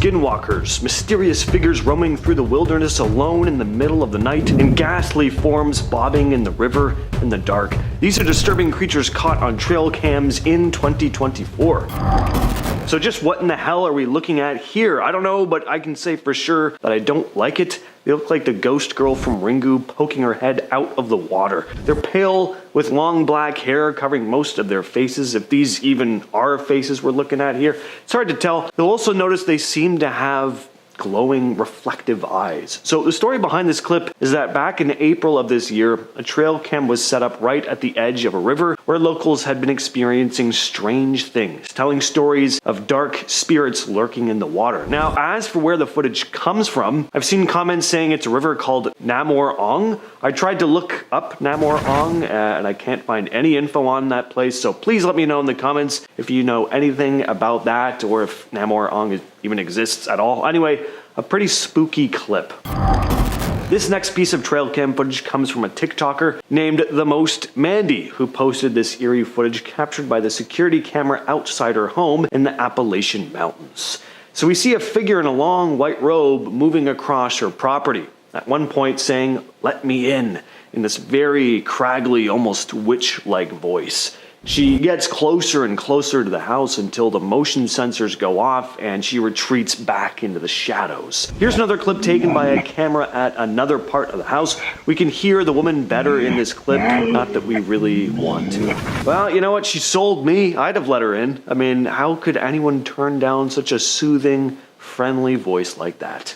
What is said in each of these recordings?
Skinwalkers, mysterious figures roaming through the wilderness alone in the middle of the night, and ghastly forms bobbing in the river in the dark. These are disturbing creatures caught on trail cams in 2024. So just what in the hell are we looking at here? I don't know, but I can say for sure that I don't like it. They look like the ghost girl from Ringu poking her head out of the water. They're pale with long black hair covering most of their faces, if these even are faces we're looking at here. It's hard to tell. You'll also notice they seem to have glowing reflective eyes. So the story behind this clip is that back in April of this year, a trail cam was set up right at the edge of a river where locals had been experiencing strange things, telling stories of dark spirits lurking in the water. Now, as for where the footage comes from, I've seen comments saying it's a river called Namor Ong. I tried to look up Namor Ong and I can't find any info on that place, so please let me know in the comments if you know anything about that or if Namor Ong even exists at all. Anyway, a pretty spooky clip. This next piece of trail cam footage comes from a TikToker named The Most Mandy, who posted this eerie footage captured by the security camera outside her home in the Appalachian Mountains. So we see a figure in a long white robe moving across her property, at one point saying, "Let me in this very craggly, almost witch-like voice. She gets closer and closer to the house until the motion sensors go off and she retreats back into the shadows. Here's another clip taken by a camera at another part of the house. We can hear the woman better in this clip, not that we really want to. Well, you know what? She sold me. I'd have let her in. I mean, how could anyone turn down such a soothing, friendly voice like that?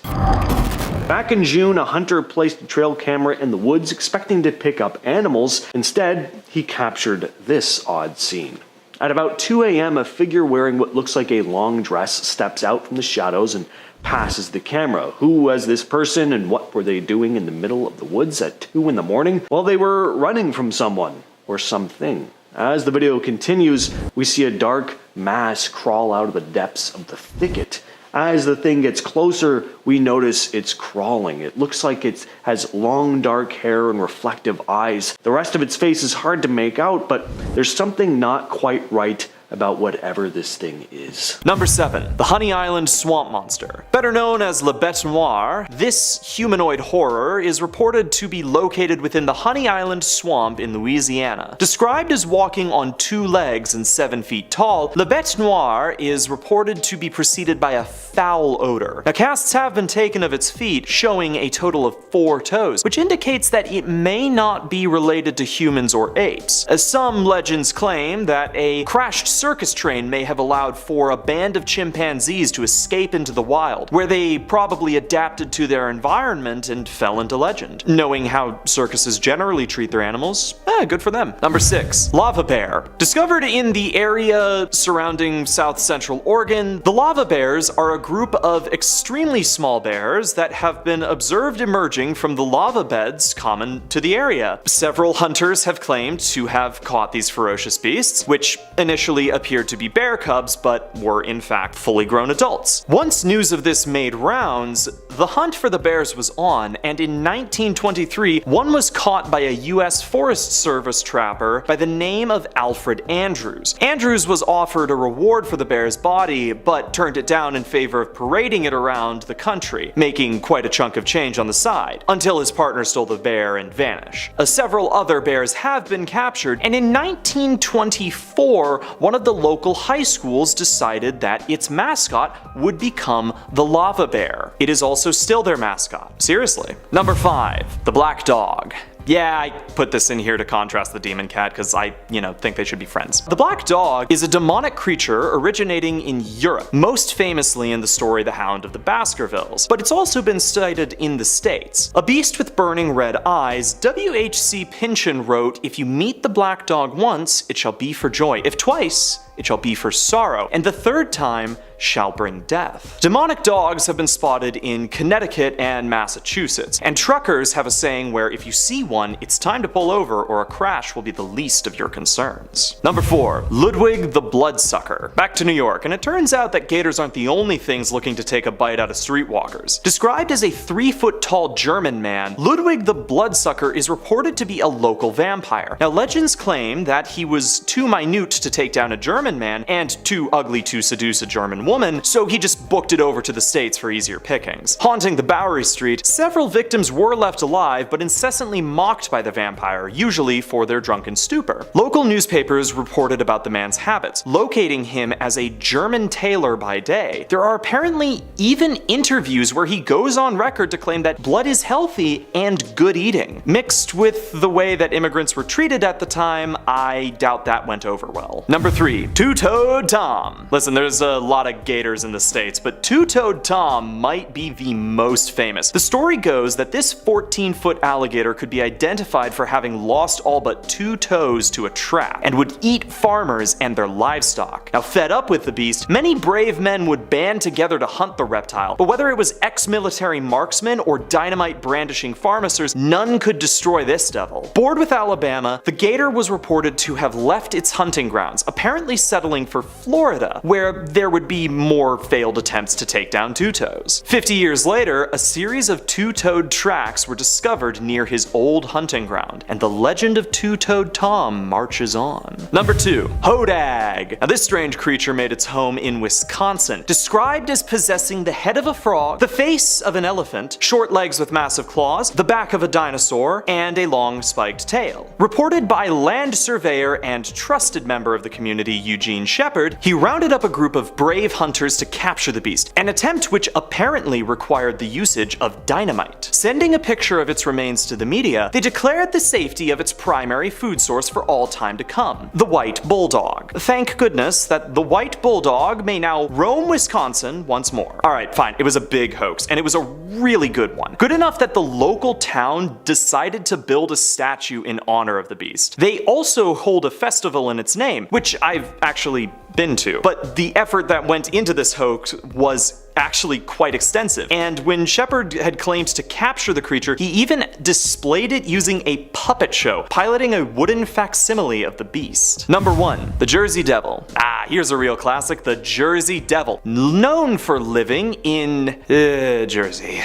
Back in June, a hunter placed a trail camera in the woods expecting to pick up animals. Instead, he captured this odd scene. At about 2 a.m., a figure wearing what looks like a long dress steps out from the shadows and passes the camera. Who was this person and what were they doing in the middle of the woods at 2 in the morning? Well, they were running from someone or something. As the video continues, we see a dark mass crawl out of the depths of the thicket. As the thing gets closer, we notice it's crawling. It looks like it has long dark hair and reflective eyes. The rest of its face is hard to make out, but there's something not quite right about whatever this thing is. Number 7. The Honey Island Swamp Monster. Better known as Le Bête Noire, this humanoid horror is reported to be located within the Honey Island Swamp in Louisiana. Described as walking on 2 legs and 7 feet tall, Le Bête Noire is reported to be preceded by a foul odor. Now, casts have been taken of its feet, showing a total of 4 toes, which indicates that it may not be related to humans or apes, as some legends claim that a crashed circus train may have allowed for a band of chimpanzees to escape into the wild, where they probably adapted to their environment and fell into legend. Knowing how circuses generally treat their animals, good for them. Number 6. Lava Bear. Discovered in the area surrounding South Central Oregon, the lava bears are a group of extremely small bears that have been observed emerging from the lava beds common to the area. Several hunters have claimed to have caught these ferocious beasts, which initially appeared to be bear cubs, but were in fact fully grown adults. Once news of this made rounds, the hunt for the bears was on, and in 1923, one was caught by a US Forest Service trapper by the name of Alfred Andrews. Andrews was offered a reward for the bear's body, but turned it down in favor of parading it around the country, making quite a chunk of change on the side, until his partner stole the bear and vanished. Several other bears have been captured, and in 1924, one of the local high schools decided that its mascot would become the lava bear. It is also still their mascot. Seriously. Number 5. The Black Dog. Yeah, I put this in here to contrast the demon cat because I, think they should be friends. The Black Dog is a demonic creature originating in Europe, most famously in the story The Hound of the Baskervilles, but it's also been cited in the States. A beast with burning red eyes, W.H.C. Pynchon wrote, "If you meet the black dog once, it shall be for joy. If twice, it shall be for sorrow, and the third time shall bring death." Demonic dogs have been spotted in Connecticut and Massachusetts, and truckers have a saying where if you see one, it's time to pull over or a crash will be the least of your concerns. Number 4. Ludwig the Bloodsucker. Back to New York, and it turns out that gators aren't the only things looking to take a bite out of streetwalkers. Described as a 3-foot-tall German man, Ludwig the Bloodsucker is reported to be a local vampire. Now, legends claim that he was too minute to take down a German German man and too ugly to seduce a German woman, so he just booked it over to the States for easier pickings. Haunting the Bowery Street, several victims were left alive but incessantly mocked by the vampire, usually for their drunken stupor. Local newspapers reported about the man's habits, locating him as a German tailor by day. There are apparently even interviews where he goes on record to claim that blood is healthy and good eating. Mixed with the way that immigrants were treated at the time, I doubt that went over well. Number 3. Two-Toed Tom. Listen, there's a lot of gators in the States, but Two-Toed Tom might be the most famous. The story goes that this 14-foot alligator could be identified for having lost all but 2 toes to a trap, and would eat farmers and their livestock. Now, fed up with the beast, many brave men would band together to hunt the reptile, but whether it was ex-military marksmen or dynamite-brandishing pharmacers, none could destroy this devil. Bored with Alabama, the gator was reported to have left its hunting grounds, apparently settling for Florida, where there would be more failed attempts to take down Two-Toes. 50 years later, a series of two-toed tracks were discovered near his old hunting ground, and the legend of Two-Toed Tom marches on. Number 2. Hodag. Now, this strange creature made its home in Wisconsin, described as possessing the head of a frog, the face of an elephant, short legs with massive claws, the back of a dinosaur, and a long spiked tail. Reported by land surveyor and trusted member of the community Eugene Shepard, he rounded up a group of brave hunters to capture the beast, an attempt which apparently required the usage of dynamite. Sending a picture of its remains to the media, they declared the safety of its primary food source for all time to come, the white bulldog. Thank goodness that the white bulldog may now roam Wisconsin once more. Alright, fine, it was a big hoax, and it was a really good one. Good enough that the local town decided to build a statue in honor of the beast. They also hold a festival in its name, which I've actually been to. But the effort that went into this hoax was actually quite extensive, and when Shepard had claimed to capture the creature, he even displayed it using a puppet show, piloting a wooden facsimile of the beast. Number 1. The Jersey Devil. Here's a real classic, the Jersey Devil, known for living in Jersey.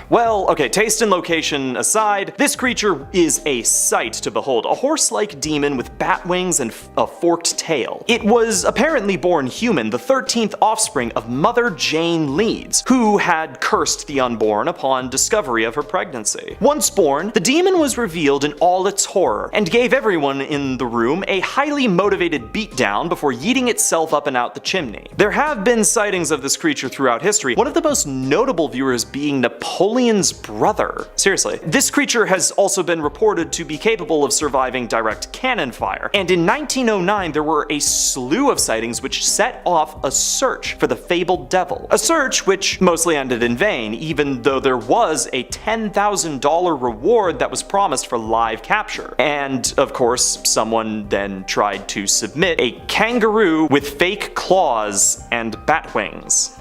Well, okay, taste and location aside, this creature is a sight to behold, a horse-like demon with bat wings and a forked tail. It was apparently born human, the 13th offspring of Mother Jane Leeds, who had cursed the unborn upon discovery of her pregnancy. Once born, the demon was revealed in all its horror, and gave everyone in the room a highly motivated beatdown before yeeting itself up and out the chimney. There have been sightings of this creature throughout history, one of the most notable viewers being Napoleon's brother. Seriously. This creature has also been reported to be capable of surviving direct cannon fire, and in 1909 there were a slew of sightings which set off a search for the fabled devil. A search which mostly ended in vain, even though there was a $10,000 reward that was promised for live capture. And of course, someone then tried to submit a kangaroo with fake claws and bat wings.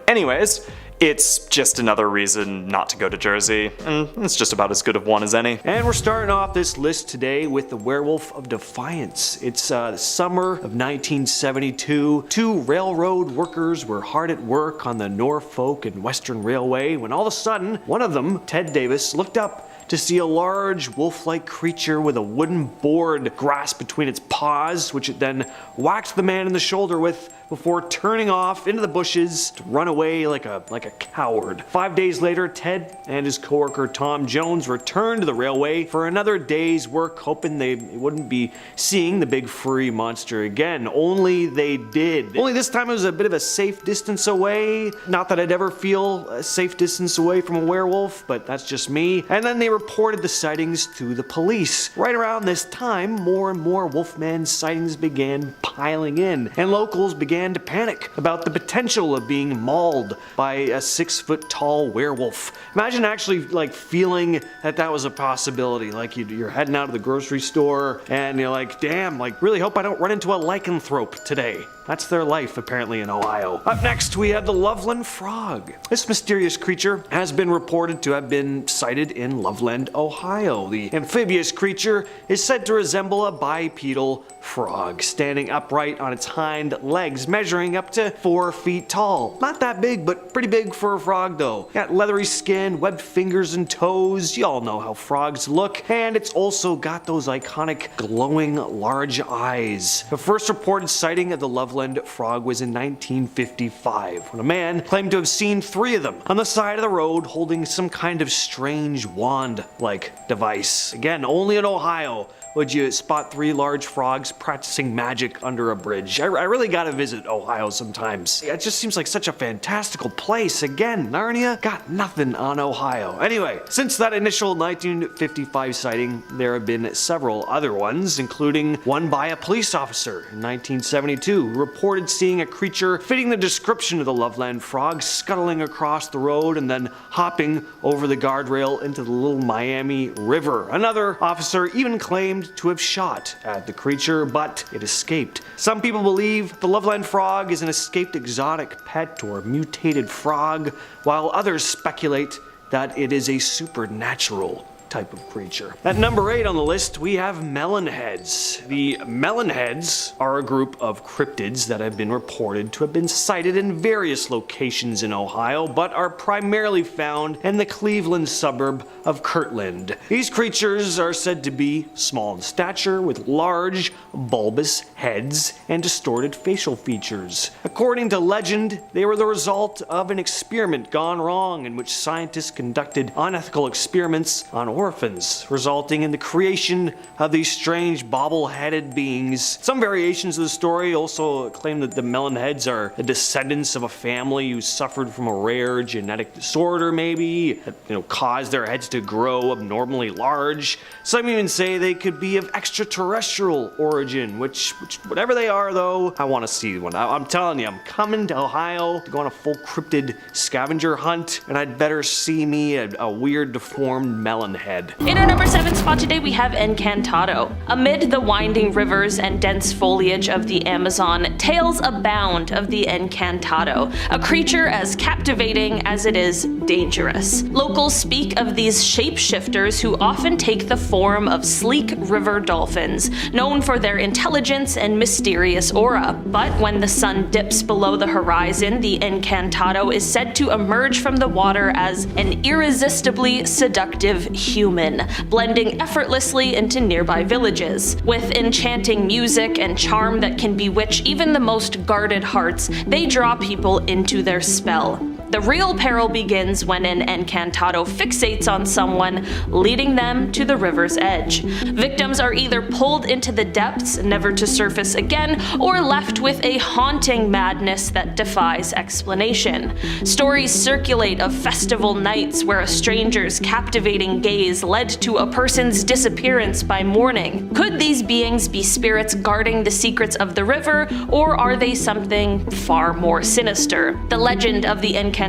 Anyways, it's just another reason not to go to Jersey, and it's just about as good of one as any. And we're starting off this list today with the Werewolf of Defiance. It's the summer of 1972. 2 railroad workers were hard at work on the Norfolk and Western Railway when all of a sudden, one of them, Ted Davis, looked up to see a large wolf-like creature with a wooden board grasped between its paws, which it then whacked the man in the shoulder with before turning off into the bushes to run away like a coward. 5 days later, Ted and his coworker Tom Jones returned to the railway for another day's work, hoping they wouldn't be seeing the big furry monster again. Only they did. Only this time it was a bit of a safe distance away. Not that I'd ever feel a safe distance away from a werewolf, but that's just me. And then they reported the sightings to the police. Right around this time, more and more Wolfman sightings began piling in, and locals began to panic about the potential of being mauled by a 6-foot-tall werewolf. Imagine actually feeling that was a possibility. Like you're heading out to the grocery store and you're like, damn, really hope I don't run into a lycanthrope today. That's their life, apparently, in Ohio. Up next, we have the Loveland Frog. This mysterious creature has been reported to have been sighted in Loveland, Ohio. The amphibious creature is said to resemble a bipedal frog, standing upright on its hind legs, measuring up to 4 feet tall. Not that big, but pretty big for a frog, though. Got leathery skin, webbed fingers and toes. You all know how frogs look. And it's also got those iconic glowing large eyes. The first reported sighting of the Loveland Frog was in 1955, when a man claimed to have seen 3 of them on the side of the road holding some kind of strange wand-like device. Again, only in Ohio would you spot 3 large frogs practicing magic under a bridge. I really gotta visit Ohio sometimes. It just seems like such a fantastical place. Again, Narnia got nothing on Ohio. Anyway, since that initial 1955 sighting, there have been several other ones, including one by a police officer in 1972 who reported seeing a creature fitting the description of the Loveland Frog scuttling across the road and then hopping over the guardrail into the Little Miami River. Another officer even claimed to have shot at the creature, but it escaped. Some people believe the Loveland Frog is an escaped exotic pet or mutated frog, while others speculate that it is a supernatural type of creature. At number 8 on the list, we have melonheads. The melonheads are a group of cryptids that have been reported to have been sighted in various locations in Ohio, but are primarily found in the Cleveland suburb of Kirtland. These creatures are said to be small in stature, with large, bulbous heads and distorted facial features. According to legend, they were the result of an experiment gone wrong in which scientists conducted unethical experiments on orphans, resulting in the creation of these strange bobble-headed beings. Some variations of the story also claim that the melonheads are the descendants of a family who suffered from a rare genetic disorder, maybe, that caused their heads to grow abnormally large. Some even say they could be of extraterrestrial origin, which whatever they are, though, I want to see one. I'm telling you, I'm coming to Ohio to go on a full cryptid scavenger hunt, and I'd better see me a weird deformed melonhead. In our number 7 spot today, we have Encantado. Amid the winding rivers and dense foliage of the Amazon, tales abound of the Encantado, a creature as captivating as it is dangerous. Locals speak of these shapeshifters who often take the form of sleek river dolphins, known for their intelligence and mysterious aura. But when the sun dips below the horizon, the Encantado is said to emerge from the water as an irresistibly seductive human, blending effortlessly into nearby villages. With enchanting music and charm that can bewitch even the most guarded hearts, they draw people into their spell. The real peril begins when an Encantado fixates on someone, leading them to the river's edge. Victims are either pulled into the depths, never to surface again, or left with a haunting madness that defies explanation. Stories circulate of festival nights where a stranger's captivating gaze led to a person's disappearance by morning. Could these beings be spirits guarding the secrets of the river, or are they something far more sinister? The legend of the Encantado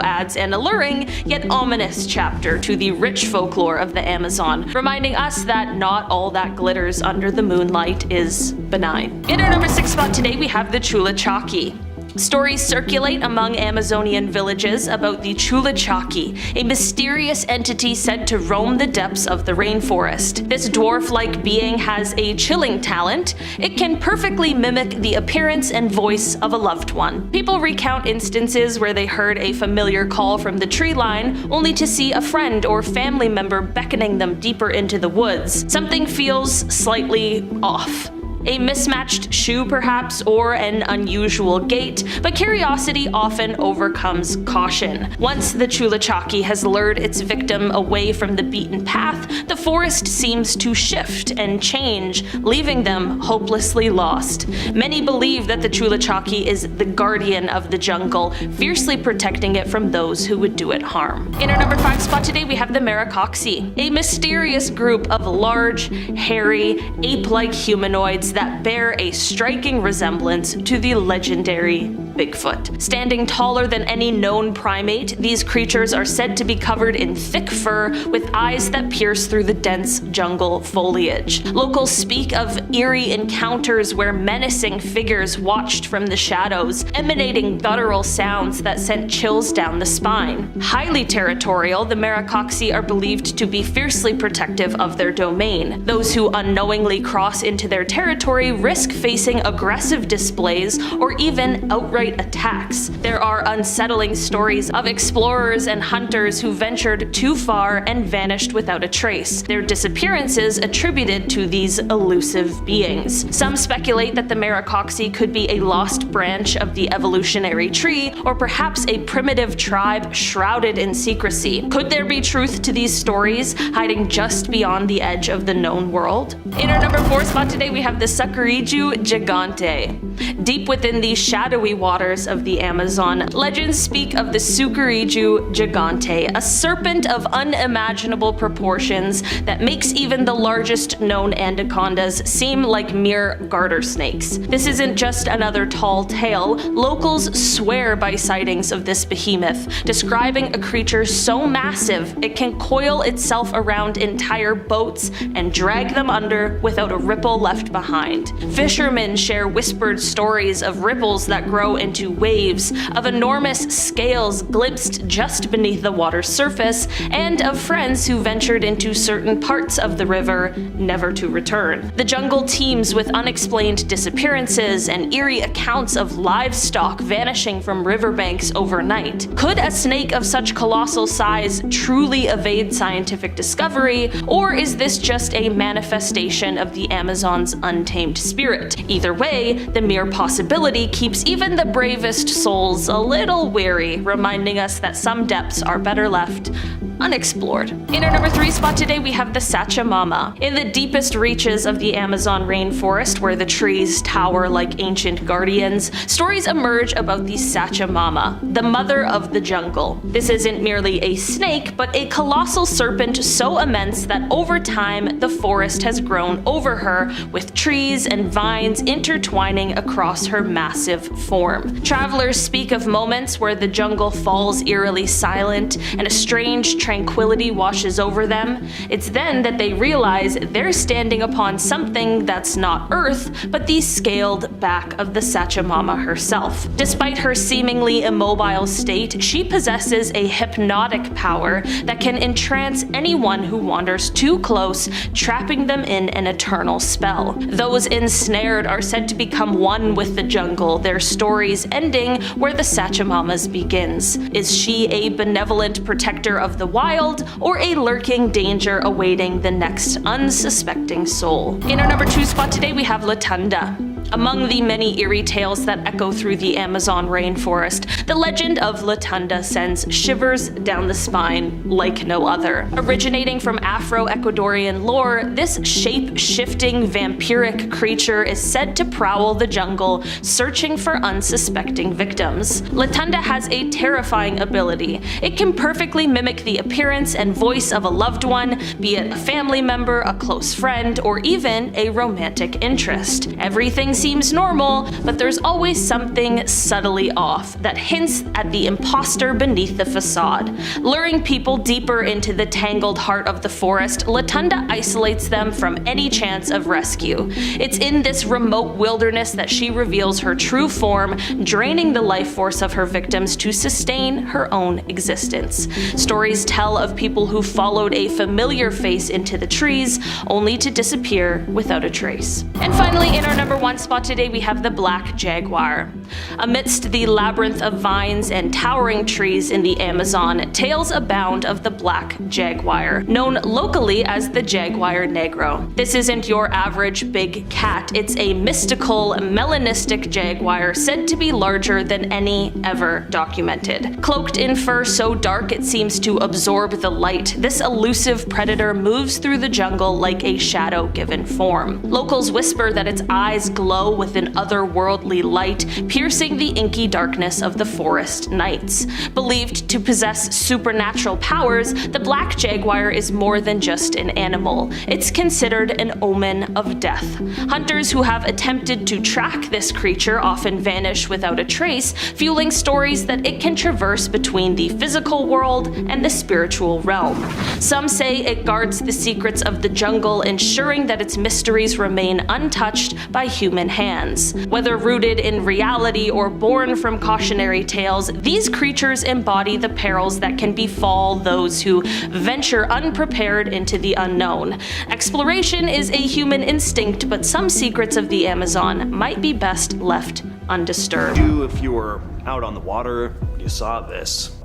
adds an alluring yet ominous chapter to the rich folklore of the Amazon, reminding us that not all that glitters under the moonlight is benign. In our number 6 spot today, we have the Chulachaki. Stories circulate among Amazonian villages about the Chulachaki, a mysterious entity said to roam the depths of the rainforest. This dwarf-like being has a chilling talent. It can perfectly mimic the appearance and voice of a loved one. People recount instances where they heard a familiar call from the tree line, only to see a friend or family member beckoning them deeper into the woods. Something feels slightly off. A mismatched shoe perhaps, or an unusual gait, but curiosity often overcomes caution. Once the Chulachaki has lured its victim away from the beaten path, the forest seems to shift and change, leaving them hopelessly lost. Many believe that the Chulachaki is the guardian of the jungle, fiercely protecting it from those who would do it harm. In our number 5 spot today, we have the Maracoxi, a mysterious group of large, hairy, ape-like humanoids species that bear a striking resemblance to the legendary Bigfoot. Standing taller than any known primate, these creatures are said to be covered in thick fur with eyes that pierce through the dense jungle foliage. Locals speak of eerie encounters where menacing figures watched from the shadows, emanating guttural sounds that sent chills down the spine. Highly territorial, the Maracoxi are believed to be fiercely protective of their domain. Those who unknowingly cross into their territory risk facing aggressive displays or even outright attacks. There are unsettling stories of explorers and hunters who ventured too far and vanished without a trace, their disappearances attributed to these elusive beings. Some speculate that the Maracoxi could be a lost branch of the evolutionary tree, or perhaps a primitive tribe shrouded in secrecy. Could there be truth to these stories, hiding just beyond the edge of the known world? In our number 4 spot today, we have the Scariest gigante. Deep within the shadowy waters of the Amazon, legends speak of the Scariest gigante, a serpent of unimaginable proportions that makes even the largest known anacondas seem like mere garter snakes. This isn't just another tall tale. Locals swear by sightings of this behemoth, describing a creature so massive it can coil itself around entire boats and drag them under without a ripple left behind. Fishermen share whispered stories of ripples that grow into waves, of enormous scales glimpsed just beneath the water's surface, and of friends who ventured into certain parts of the river, never to return. The jungle teems with unexplained disappearances and eerie accounts of livestock vanishing from riverbanks overnight. Could a snake of such colossal size truly evade scientific discovery, or is this just a manifestation of the Amazon's untamed spirit? Either way, the mere possibility keeps even the bravest souls a little wary, reminding us that some depths are better left unexplored. In our number 3 spot today, we have the Sachamama. In the deepest reaches of the Amazon rainforest, where the trees tower like ancient guardians, stories emerge about the Sachamama, the mother of the jungle. This isn't merely a snake, but a colossal serpent so immense that over time the forest has grown over her, with trees and vines intertwining across her massive form. Travelers speak of moments where the jungle falls eerily silent and a strange tranquility washes over them. It's then that they realize they're standing upon something that's not Earth, but the scaled back of the Sachamama herself. Despite her seemingly immobile state, she possesses a hypnotic power that can entrance anyone who wanders too close, trapping them in an eternal spell. Those ensnared are said to become one with the jungle, their stories ending where the Sachamama's begins. Is she a benevolent protector of the wild, or a lurking danger awaiting the next unsuspecting soul? In our number 2 spot today, we have Latunda. Among the many eerie tales that echo through the Amazon rainforest, the legend of Latunda sends shivers down the spine like no other. Originating from Afro-Ecuadorian lore, this shape-shifting vampiric creature is said to prowl the jungle, searching for unsuspecting victims. Latunda has a terrifying ability. It can perfectly mimic the appearance and voice of a loved one, be it a family member, a close friend, or even a romantic interest. Everything seems normal, but there's always something subtly off that hints at the imposter beneath the facade. Luring people deeper into the tangled heart of the forest, Latunda isolates them from any chance of rescue. It's in this remote wilderness that she reveals her true form, draining the life force of her victims to sustain her own existence. Stories tell of people who followed a familiar face into the trees, only to disappear without a trace. And finally, in our number 1 spot today, we have the black jaguar. Amidst the labyrinth of vines and towering trees in the Amazon, tales abound of the black jaguar, known locally as the jaguar negro. This isn't your average big cat, it's a mystical, melanistic jaguar said to be larger than any ever documented. Cloaked in fur so dark it seems to absorb the light, this elusive predator moves through the jungle like a shadow given form. Locals whisper that its eyes glow glow with an otherworldly light, piercing the inky darkness of the forest nights. Believed to possess supernatural powers, the black jaguar is more than just an animal. It's considered an omen of death. Hunters who have attempted to track this creature often vanish without a trace, fueling stories that it can traverse between the physical world and the spiritual realm. Some say it guards the secrets of the jungle, ensuring that its mysteries remain untouched by human hands. Whether rooted in reality or born from cautionary tales, these creatures embody the perils that can befall those who venture unprepared into the unknown. Exploration is a human instinct, but some secrets of the Amazon might be best left undisturbed. If you were out on the water, you saw this.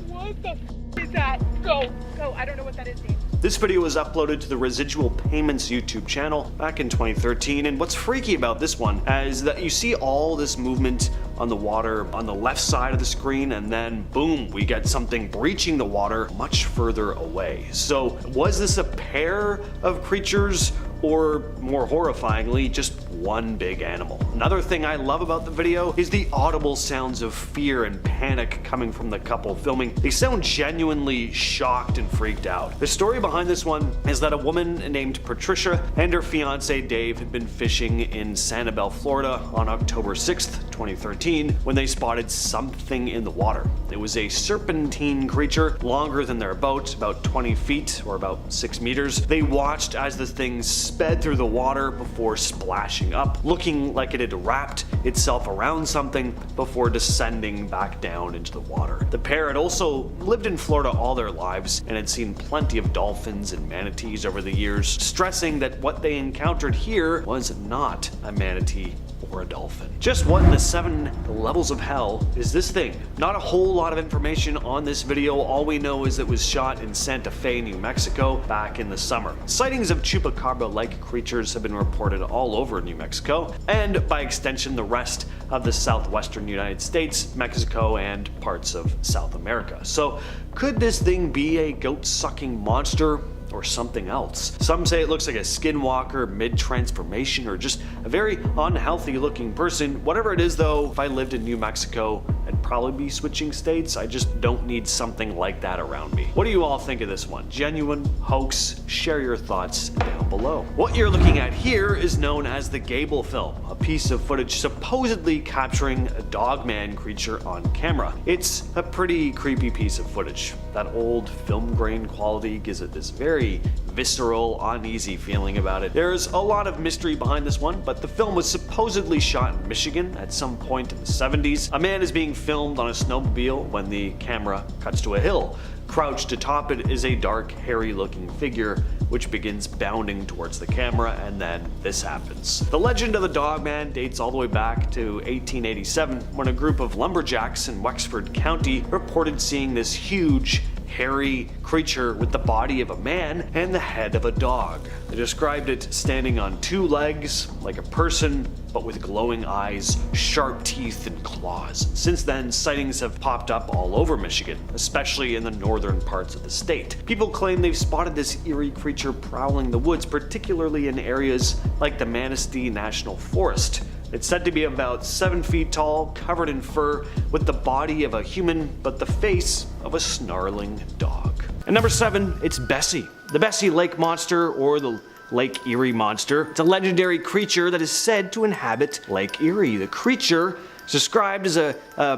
What the f is that? Go, I don't know what that is, Dave. This video was uploaded to the Residual Payments YouTube channel back in 2013, and what's freaky about this one is that you see all this movement on the water on the left side of the screen, and then boom, we get something breaching the water much further away. So was this a pair of creatures, or more horrifyingly, just one big animal? Another thing I love about the video is the audible sounds of fear and panic coming from the couple filming. They sound genuinely shocked and freaked out. The story behind this one is that a woman named Patricia and her fiance Dave had been fishing in Sanibel, Florida on October 6th, 2013, when they spotted something in the water. It was a serpentine creature, longer than their boat, about 20 feet or about 6 meters. They watched as the thing sped through the water before splashing up, looking like it had wrapped itself around something before descending back down into the water. The pair had also lived in Florida all their lives and had seen plenty of dolphins and manatees over the years, stressing that what they encountered here was not a manatee or a dolphin. Just what in the 7 levels of hell is this thing? Not a whole lot of information on this video. All we know is it was shot in Santa Fe, New Mexico back in the summer. Sightings of chupacabra-like creatures have been reported all over New Mexico, and by extension the rest of the southwestern United States, Mexico, and parts of South America. So could this thing be a goat-sucking monster, or something else? Some say it looks like a skinwalker mid-transformation, or just a very unhealthy looking person. Whatever it is though, if I lived in New Mexico, I'd probably be switching states. I just don't need something like that around me. What do you all think of this one? Genuine? Hoax? Share your thoughts down below. What you're looking at here is known as the Gable film, a piece of footage supposedly capturing a dogman creature on camera. It's a pretty creepy piece of footage. That old film grain quality gives it this very visceral, uneasy feeling about it. There's a lot of mystery behind this one, but the film was supposedly shot in Michigan at some point in the 70s. A man is being filmed on a snowmobile when the camera cuts to a hill. Crouched atop it is a dark, hairy-looking figure which begins bounding towards the camera, and then this happens. The legend of the Dogman dates all the way back to 1887, when a group of lumberjacks in Wexford County reported seeing this huge, hairy creature with the body of a man and the head of a dog. They described it standing on 2 legs, like a person, but with glowing eyes, sharp teeth, and claws. Since then, sightings have popped up all over Michigan, especially in the northern parts of the state. People claim they've spotted this eerie creature prowling the woods, particularly in areas like the Manistee National Forest. It's said to be about 7 feet tall, covered in fur, with the body of a human, but the face of a snarling dog. And number 7, it's Bessie. The Bessie Lake Monster, or the Lake Erie Monster. It's a legendary creature that is said to inhabit Lake Erie. The creature is described as a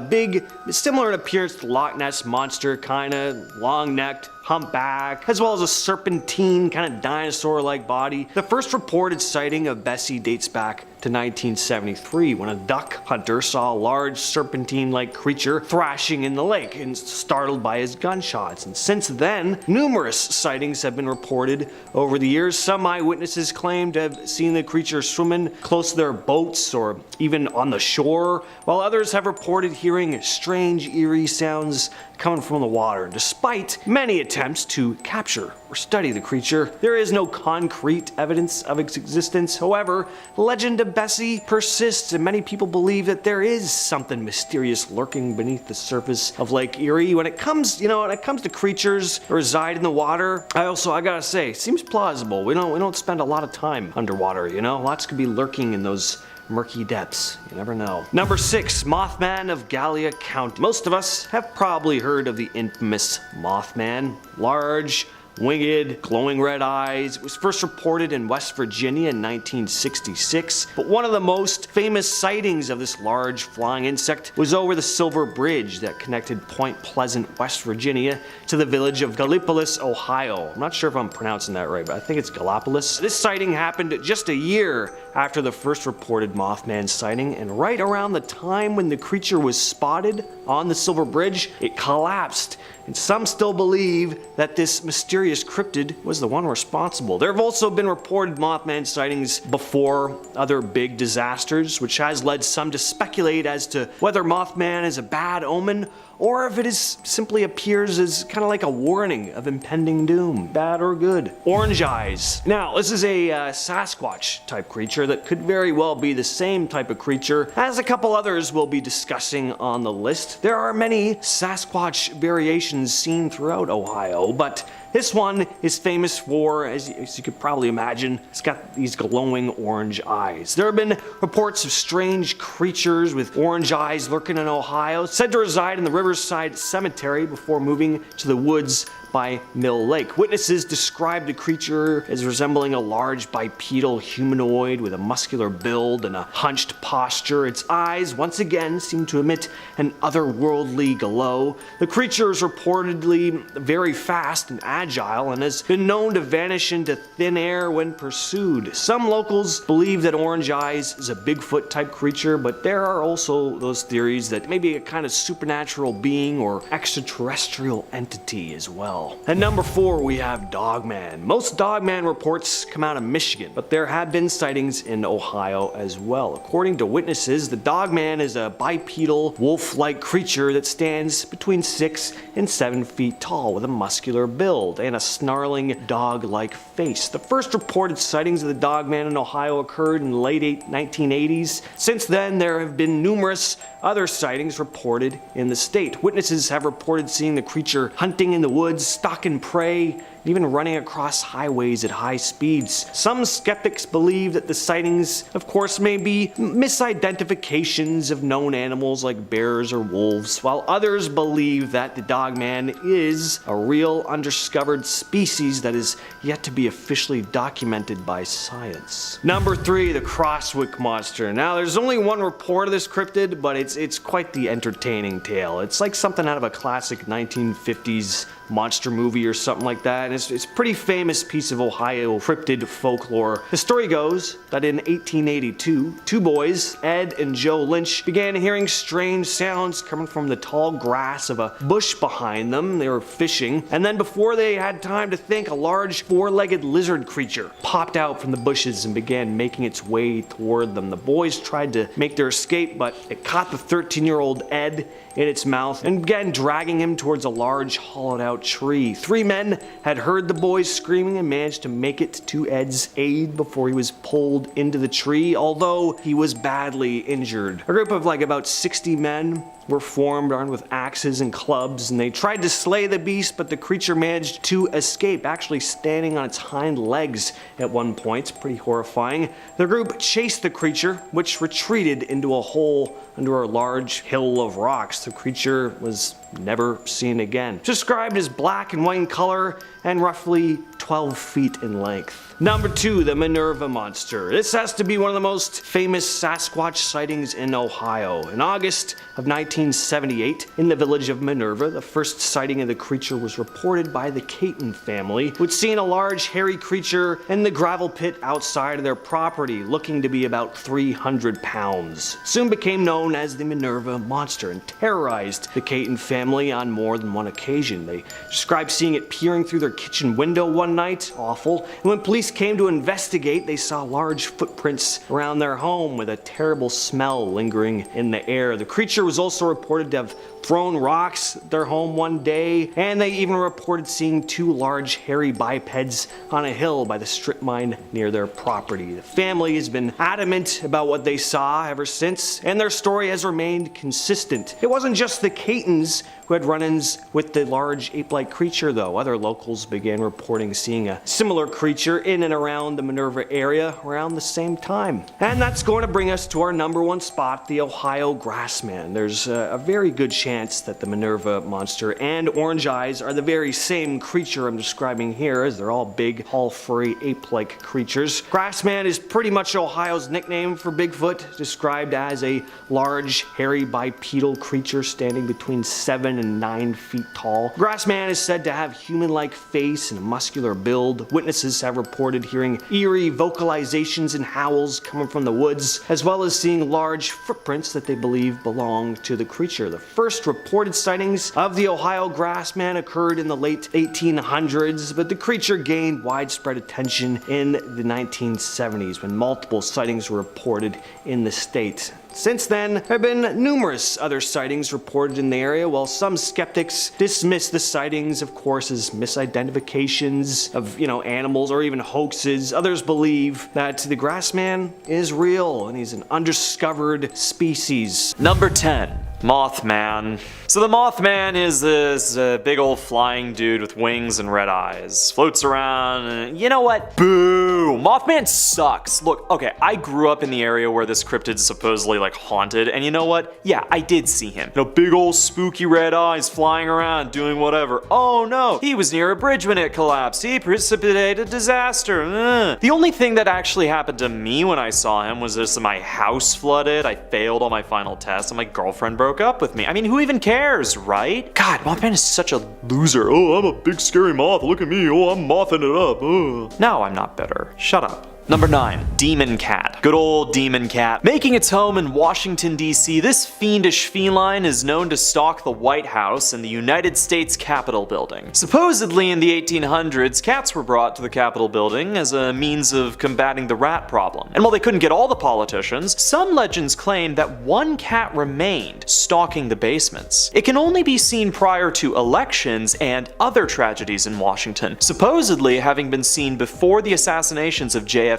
big, similar in appearance to Loch Ness Monster, kinda long-necked, humpback, as well as a serpentine, kind of dinosaur-like body. The first reported sighting of Bessie dates back to 1973, when a duck hunter saw a large serpentine-like creature thrashing in the lake and startled by his gunshots. And since then, numerous sightings have been reported over the years. Some eyewitnesses claim to have seen the creature swimming close to their boats or even on the shore, while others have reported hearing strange, eerie sounds coming from the water. Despite many attempts attempts to capture or study the creature. There is no concrete evidence of its existence. However, the legend of Bessie persists, and many people believe that there is something mysterious lurking beneath the surface of Lake Erie. When it comes to creatures that reside in the water, I gotta say, it seems plausible. We don't spend a lot of time underwater, Lots could be lurking in those murky depths. You never know. Number 6, Mothman of Gallia County. Most of us have probably heard of the infamous Mothman. Large, winged, glowing red eyes. It was first reported in West Virginia in 1966, but one of the most famous sightings of this large flying insect was over the Silver Bridge that connected Point Pleasant, West Virginia to the village of Gallipolis, Ohio. I'm not sure if I'm pronouncing that right, but I think it's Gallipolis. This sighting happened just a year after the first reported Mothman sighting, and right around the time when the creature was spotted on the Silver Bridge, it collapsed. And some still believe that this mysterious cryptid was the one responsible. There have also been reported Mothman sightings before other big disasters, which has led some to speculate as to whether Mothman is a bad omen or if it is simply appears as kind of like a warning of impending doom, bad or good. Orange eyes. Now, this is a Sasquatch type creature that could very well be the same type of creature as a couple others we'll be discussing on the list. There are many Sasquatch variations seen throughout Ohio, but this one is famous for, as you could probably imagine, it's got these glowing orange eyes. There have been reports of strange creatures with orange eyes lurking in Ohio, said to reside in the Riverside Cemetery before moving to the woods by Mill Lake. Witnesses described the creature as resembling a large bipedal humanoid with a muscular build and a hunched posture. Its eyes, once again, seem to emit an otherworldly glow. The creature is reportedly very fast and agile and has been known to vanish into thin air when pursued. Some locals believe that Orange Eyes is a Bigfoot type creature, but there are also those theories that maybe a kind of supernatural being or extraterrestrial entity as well. At number 4, we have Dogman. Most Dogman reports come out of Michigan, but there have been sightings in Ohio as well. According to witnesses, the Dogman is a bipedal, wolf-like creature that stands between 6 and 7 feet tall with a muscular build and a snarling dog-like face. The first reported sightings of the Dogman in Ohio occurred in the late 1980s. Since then, there have been numerous other sightings reported in the state. Witnesses have reported seeing the creature hunting in the woods, stalking prey, even running across highways at high speeds. Some skeptics believe that the sightings, of course, may be misidentifications of known animals like bears or wolves, while others believe that the Dogman is a real undiscovered species that is yet to be officially documented by science. Number 3, the Crosswick Monster. Now, there's only one report of this cryptid, but it's quite the entertaining tale. It's like something out of a classic 1950s monster movie or something like that. And it's a pretty famous piece of Ohio cryptid folklore. The story goes that in 1882, two boys, Ed and Joe Lynch, began hearing strange sounds coming from the tall grass of a bush behind them. They were fishing, and then before they had time to think, a large four-legged lizard creature popped out from the bushes and began making its way toward them. The boys tried to make their escape, but it caught the 13-year-old Ed in its mouth and began dragging him towards a large hollowed-out tree. 3 men had heard the boys screaming and managed to make it to Ed's aid before he was pulled into the tree, although he was badly injured. A group of about 60 men were formed, armed with axes and clubs, and they tried to slay the beast, but the creature managed to escape, actually standing on its hind legs at one point. It's pretty horrifying. The group chased the creature, which retreated into a hole under a large hill of rocks. The creature was never seen again. Described as black and white in color and roughly 12 feet in length. Number 2, the Minerva Monster. This has to be one of the most famous Sasquatch sightings in Ohio. In August of 1978, in the village of Minerva, the first sighting of the creature was reported by the Caton family, who'd seen a large hairy creature in the gravel pit outside of their property, looking to be about 300 pounds. It soon became known as the Minerva Monster and terrorized the Caton family on more than one occasion. They described seeing it peering through their kitchen window one one night. Awful. And when police came to investigate, they saw large footprints around their home with a terrible smell lingering in the air. The creature was also reported to have thrown rocks at their home one day, and they even reported seeing two large hairy bipeds on a hill by the strip mine near their property. The family has been adamant about what they saw ever since, and their story has remained consistent. It wasn't just the Catons who had run-ins with the large ape-like creature though. Other locals began reporting seeing a similar creature in and around the Minerva area around the same time. And that's going to bring us to our number one spot, the Ohio Grassman. There's a very good chance that the Minerva monster and Orange Eyes are the very same creature I'm describing here, as they're all big, all furry, ape-like creatures. Grassman is pretty much Ohio's nickname for Bigfoot, described as a large, hairy, bipedal creature standing between 7 and 9 feet tall. Grassman is said to have human-like face and a muscular build. Witnesses have reported hearing eerie vocalizations and howls coming from the woods, as well as seeing large footprints that they believe belong to the creature. The first reported sightings of the Ohio Grassman occurred in the late 1800s, but the creature gained widespread attention in the 1970s when multiple sightings were reported in the state. Since then, there have been numerous other sightings reported in the area, while some skeptics dismiss the sightings, of course, as misidentifications of, animals or even hoaxes. Others believe that the Grassman is real and he's an undiscovered species. Number 10. Mothman. So the Mothman is this big old flying dude with wings and red eyes. Floats around and you know what? Boo! Mothman sucks. Look, okay, I grew up in the area where this cryptid is supposedly haunted, and you know what? Yeah, I did see him. Big old spooky red eyes flying around doing whatever. Oh no, he was near a bridge when it collapsed. He precipitated disaster. The only thing that actually happened to me when I saw him was just my house flooded, I failed on my final test, and my girlfriend broke up with me. I mean, who even cares, right? God, Mothman is such a loser. Oh, I'm a big scary moth. Look at me. Oh, I'm mothing it up. No, I'm not bitter. Shut up. Number 9. Demon Cat. Good old Demon Cat. Making its home in Washington, D.C., this fiendish feline is known to stalk the White House and the United States Capitol building. Supposedly in the 1800s, cats were brought to the Capitol building as a means of combating the rat problem. And while they couldn't get all the politicians, some legends claim that one cat remained stalking the basements. It can only be seen prior to elections and other tragedies in Washington, supposedly having been seen before the assassinations of JFK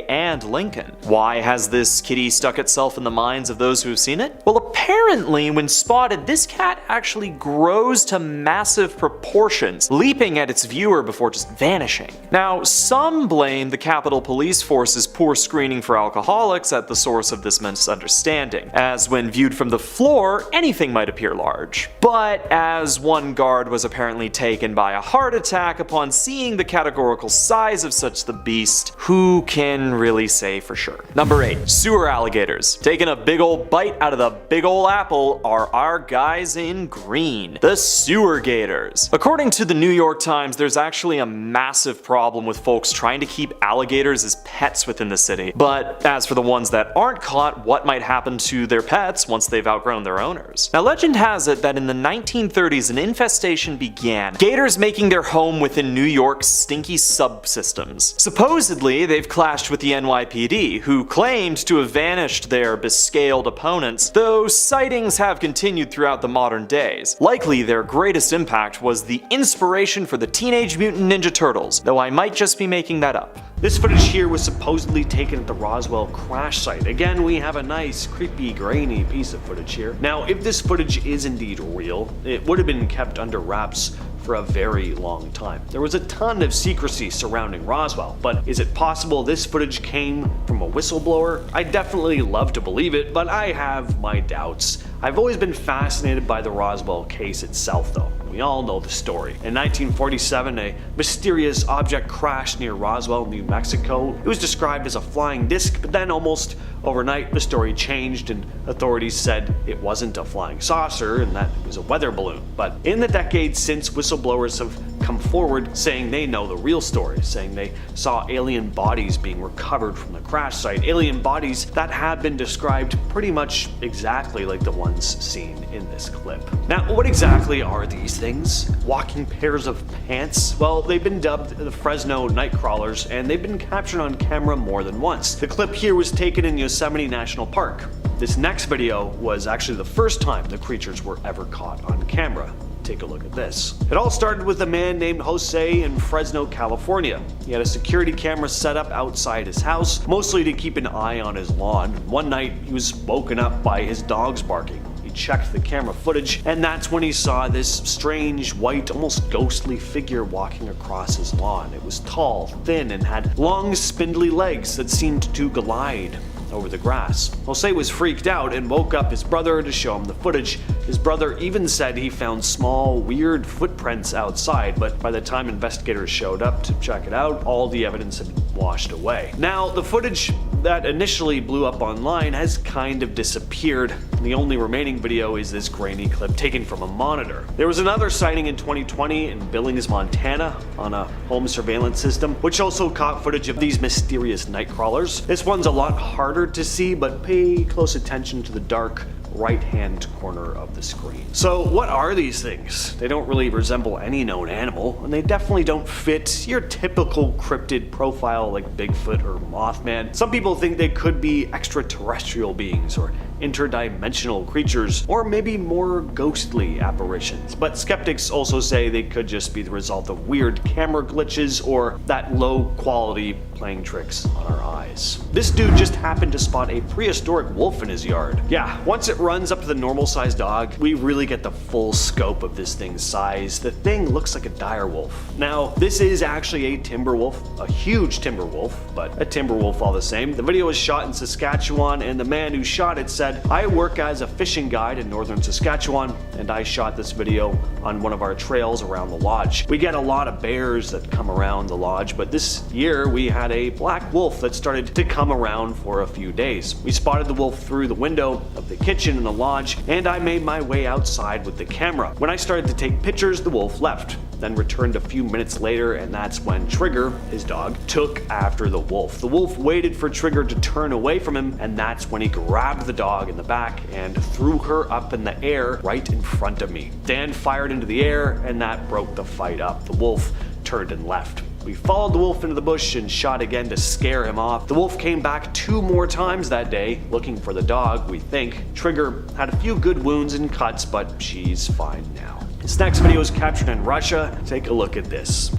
and Lincoln. Why has this kitty stuck itself in the minds of those who have seen it? Well, apparently when spotted, this cat actually grows to massive proportions, leaping at its viewer before just vanishing. Now, some blame the Capitol Police Force's poor screening for alcoholics at the source of this misunderstanding, as when viewed from the floor, anything might appear large. But as one guard was apparently taken by a heart attack upon seeing the categorical size of such the beast, who can really say for sure? Number 8. Sewer alligators. Taking a big old bite out of the big old apple are our guys in green, the sewer gators. According to the New York Times, there's actually a massive problem with folks trying to keep alligators as pets within the city. But as for the ones that aren't caught, what might happen to their pets once they've outgrown their owners? Now, legend has it that in the 1930s, an infestation began, gators making their home within New York's stinky subsystems. Supposedly, they've clashed with the NYPD, who claimed to have vanished their bescaled opponents, though sightings have continued throughout the modern days. Likely their greatest impact was the inspiration for the Teenage Mutant Ninja Turtles, though I might just be making that up. This footage here was supposedly taken at the Roswell crash site. Again, we have a nice, creepy, grainy piece of footage here. Now, if this footage is indeed real, it would have been kept under wraps for a very long time. There was a ton of secrecy surrounding Roswell, but is it possible this footage came from a whistleblower? I definitely love to believe it, but I have my doubts. I've always been fascinated by the Roswell case itself though. We all know the story. In 1947, a mysterious object crashed near Roswell, New Mexico. It was described as a flying disc, but then almost overnight the story changed and authorities said it wasn't a flying saucer and that it was a weather balloon. But in the decades since, whistleblowers have come forward saying they know the real story, saying they saw alien bodies being recovered from the crash site, alien bodies that have been described pretty much exactly like the ones seen in this clip. Now, what exactly are these things? Walking pairs of pants? Well, they've been dubbed the Fresno night crawlers, and they've been captured on camera more than once. The clip here was taken in Yosemite National Park. This next video was actually the first time the creatures were ever caught on camera. Take a look at this. It all started with a man named Jose in Fresno, California. He had a security camera set up outside his house, mostly to keep an eye on his lawn. One night, he was woken up by his dogs barking. He checked the camera footage, and that's when he saw this strange, white, almost ghostly figure walking across his lawn. It was tall, thin, and had long, spindly legs that seemed to glide over the grass. Jose was freaked out and woke up his brother to show him the footage. His brother even said he found small, weird footprints outside, but by the time investigators showed up to check it out, all the evidence had been washed away. Now, the footage that initially blew up online has kind of disappeared. The only remaining video is this grainy clip taken from a monitor. There was another sighting in 2020 in Billings, Montana, on a home surveillance system, which also caught footage of these mysterious night crawlers. This one's a lot harder to see, but pay close attention to the dark right-hand corner of the screen. So what are these things? They don't really resemble any known animal, and they definitely don't fit your typical cryptid profile like Bigfoot or Mothman. Some people think they could be extraterrestrial beings or interdimensional creatures, or maybe more ghostly apparitions. But skeptics also say they could just be the result of weird camera glitches or that low quality playing tricks on our eyes. This dude just happened to spot a prehistoric wolf in his yard. Yeah, once it runs up to the normal sized dog, we really get the full scope of this thing's size. The thing looks like a dire wolf. Now, this is actually a timber wolf, a huge timber wolf, but a timber wolf all the same. The video was shot in Saskatchewan, and the man who shot it said, "I work as a fishing guide in northern Saskatchewan, and I shot this video on one of our trails around the lodge. We get a lot of bears that come around the lodge, but this year we had a black wolf that started to come around for a few days. We spotted the wolf through the window of the kitchen in the lodge, and I made my way outside with the camera. When I started to take pictures, the wolf left, then returned a few minutes later, and that's when Trigger, his dog, took after the wolf. The wolf waited for Trigger to turn away from him, and that's when he grabbed the dog in the back and threw her up in the air right in front of me. Dan fired into the air, and that broke the fight up. The wolf turned and left. We followed the wolf into the bush and shot again to scare him off. The wolf came back 2 more times that day, looking for the dog, we think. Trigger had a few good wounds and cuts, but she's fine now. This next video is captured in Russia. Take a look at this.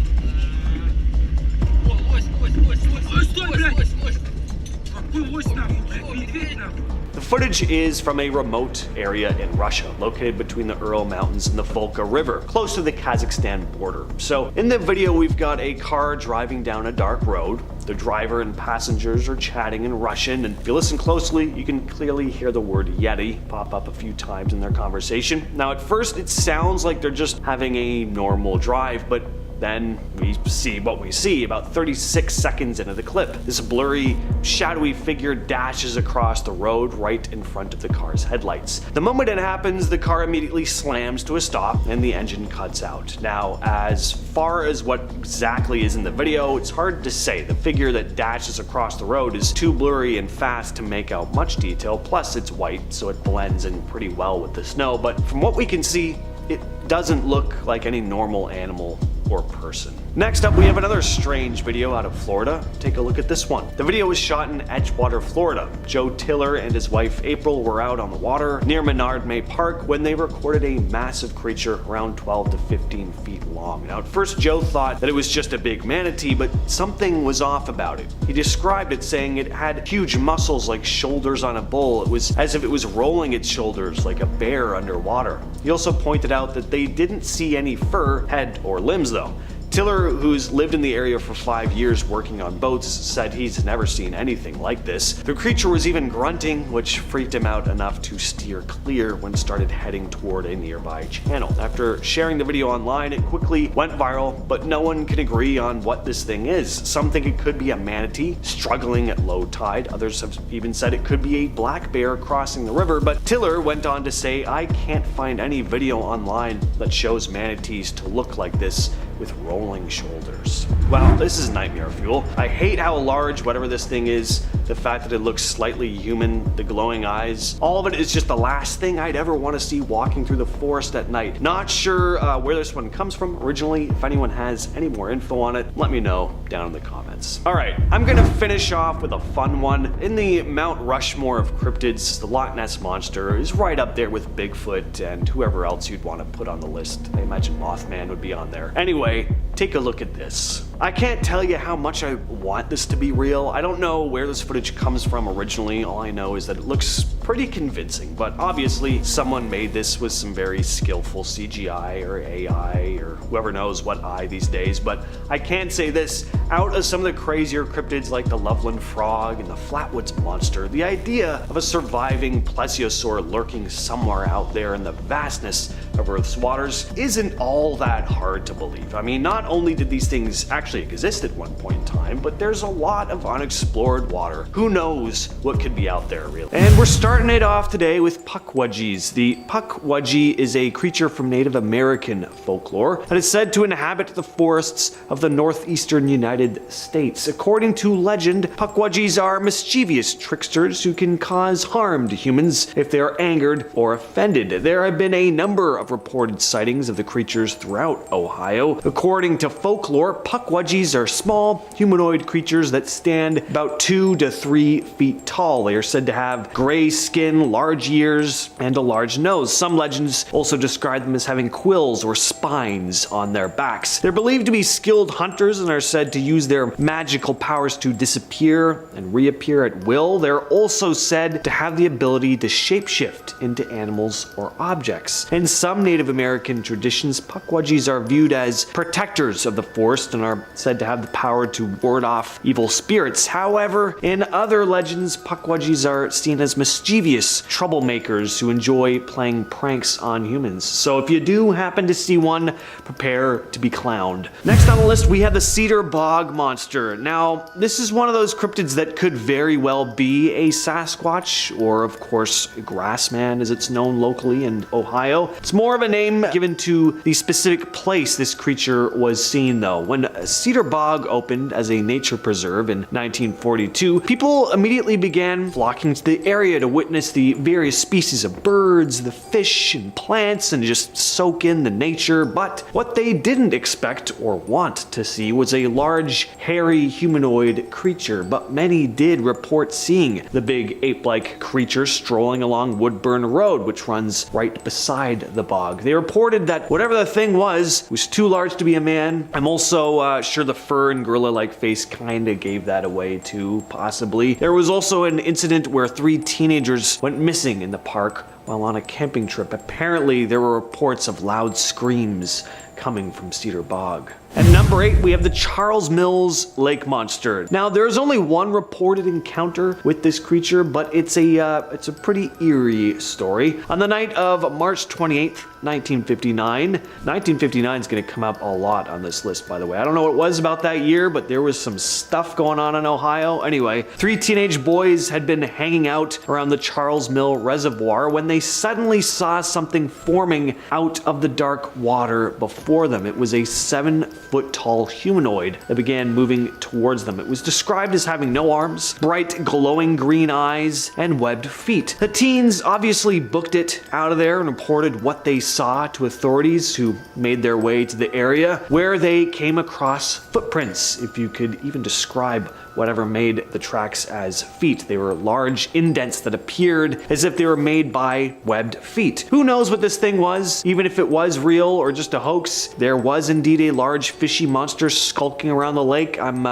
The footage is from a remote area in Russia, located between the Ural Mountains and the Volga River, close to the Kazakhstan border. So in the video, we've got a car driving down a dark road. The driver and passengers are chatting in Russian, and if you listen closely, you can clearly hear the word Yeti pop up a few times in their conversation. Now, at first, it sounds like they're just having a normal drive, but then we see what we see about 36 seconds into the clip. This blurry, shadowy figure dashes across the road right in front of the car's headlights. The moment it happens, the car immediately slams to a stop and the engine cuts out. Now, as far as what exactly is in the video, it's hard to say. The figure that dashes across the road is too blurry and fast to make out much detail, plus it's white, so it blends in pretty well with the snow, but from what we can see, it doesn't look like any normal animal or person. Next up, we have another strange video out of Florida. Take a look at this one. The video was shot in Edgewater, Florida. Joe Tiller and his wife April were out on the water near Menard May Park when they recorded a massive creature around 12 to 15 feet long. Now, at first, Joe thought that it was just a big manatee, but something was off about it. He described it saying it had huge muscles like shoulders on a bull. It was as if it was rolling its shoulders like a bear underwater. He also pointed out that they didn't see any fur, head, or limbs though. Tiller, who's lived in the area for 5 years working on boats, said he's never seen anything like this. The creature was even grunting, which freaked him out enough to steer clear when started heading toward a nearby channel. After sharing the video online, it quickly went viral, but no one can agree on what this thing is. Some think it could be a manatee struggling at low tide. Others have even said it could be a black bear crossing the river, but Tiller went on to say, "I can't find any video online that shows manatees to look like this with rolling shoulders. Wow, this is nightmare fuel. I hate how large whatever this thing is, the fact that it looks slightly human, the glowing eyes, all of it is just the last thing I'd ever want to see walking through the forest at night. Not sure where this one comes from originally. If anyone has any more info on it, let me know down in the comments. All right, I'm gonna finish off with a fun one. In the Mount Rushmore of cryptids, the Loch Ness Monster is right up there with Bigfoot and whoever else you'd want to put on the list. I imagine Mothman would be on there. Anyway, take a look at this. I can't tell you how much I want this to be real. I don't know where this footage comes from originally. All I know is that it looks pretty convincing, but obviously someone made this with some very skillful CGI or AI or whoever knows what eye these days. But I can say this, out of some of the crazier cryptids like the Loveland Frog and the Flatwoods Monster, the idea of a surviving plesiosaur lurking somewhere out there in the vastness of Earth's waters isn't all that hard to believe. I mean, not only did these things actually exist at one point in time, but there's a lot of unexplored water. Who knows what could be out there, really? And we're starting it off today with pukwudgies. The pukwudgie is a creature from Native American folklore that is said to inhabit the forests of the northeastern United States. According to legend, pukwudgies are mischievous tricksters who can cause harm to humans if they are angered or offended. There have been a number of reported sightings of the creatures throughout Ohio. According to folklore, pukwudgies are small, humanoid creatures that stand about 2 to 3 feet tall. They are said to have gray skin, large ears, and a large nose. Some legends also describe them as having quills or spines on their backs. They're believed to be skilled hunters and are said to use their magical powers to disappear and reappear at will. They're also said to have the ability to shapeshift into animals or objects. In some Native American traditions, pukwudgies are viewed as protectors of the forest and are said to have the power to ward off evil spirits. However, in other legends, pukwudgies are seen as mischievous troublemakers who enjoy playing pranks on humans. So if you do happen to see one, prepare to be clowned. Next on the list, we have the cedar bog monster. Now, this is one of those cryptids that could very well be a Sasquatch, or of course, a grassman as it's known locally in Ohio. It's more of a name given to the specific place this creature was seen though. When Cedar Bog opened as a nature preserve in 1942, people immediately began flocking to the area to witness the various species of birds, the fish and plants, and just soak in the nature. But what they didn't expect or want to see was a large, hairy humanoid creature, but many did report seeing the big ape-like creature strolling along Woodburn Road, which runs right beside the bog. They reported that whatever the thing was too large to be a man. I'm also sure the fur and gorilla-like face kinda gave that away too, possibly. There was also an incident where 3 teenagers went missing in the park while on a camping trip. Apparently, there were reports of loud screams coming from Cedar Bog. At number 8, we have the Charles Mills Lake Monster. Now, there's only one reported encounter with this creature, but it's a pretty eerie story. On the night of March 28th, 1959, 1959 is going to come up a lot on this list, by the way. I don't know what it was about that year, but there was some stuff going on in Ohio. Anyway, 3 teenage boys had been hanging out around the Charles Mill Reservoir when they suddenly saw something forming out of the dark water before them. It was a 7-foot-tall humanoid that began moving towards them. It was described as having no arms, bright glowing green eyes, and webbed feet. The teens obviously booked it out of there and reported what they saw to authorities, who made their way to the area, where they came across footprints, if you could even describe whatever made the tracks as feet. They were large indents that appeared as if they were made by webbed feet. Who knows what this thing was? Even if it was real or just a hoax, there was indeed a large fishy monster skulking around the lake. I'm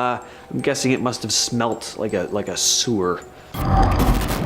guessing it must have smelt like a sewer.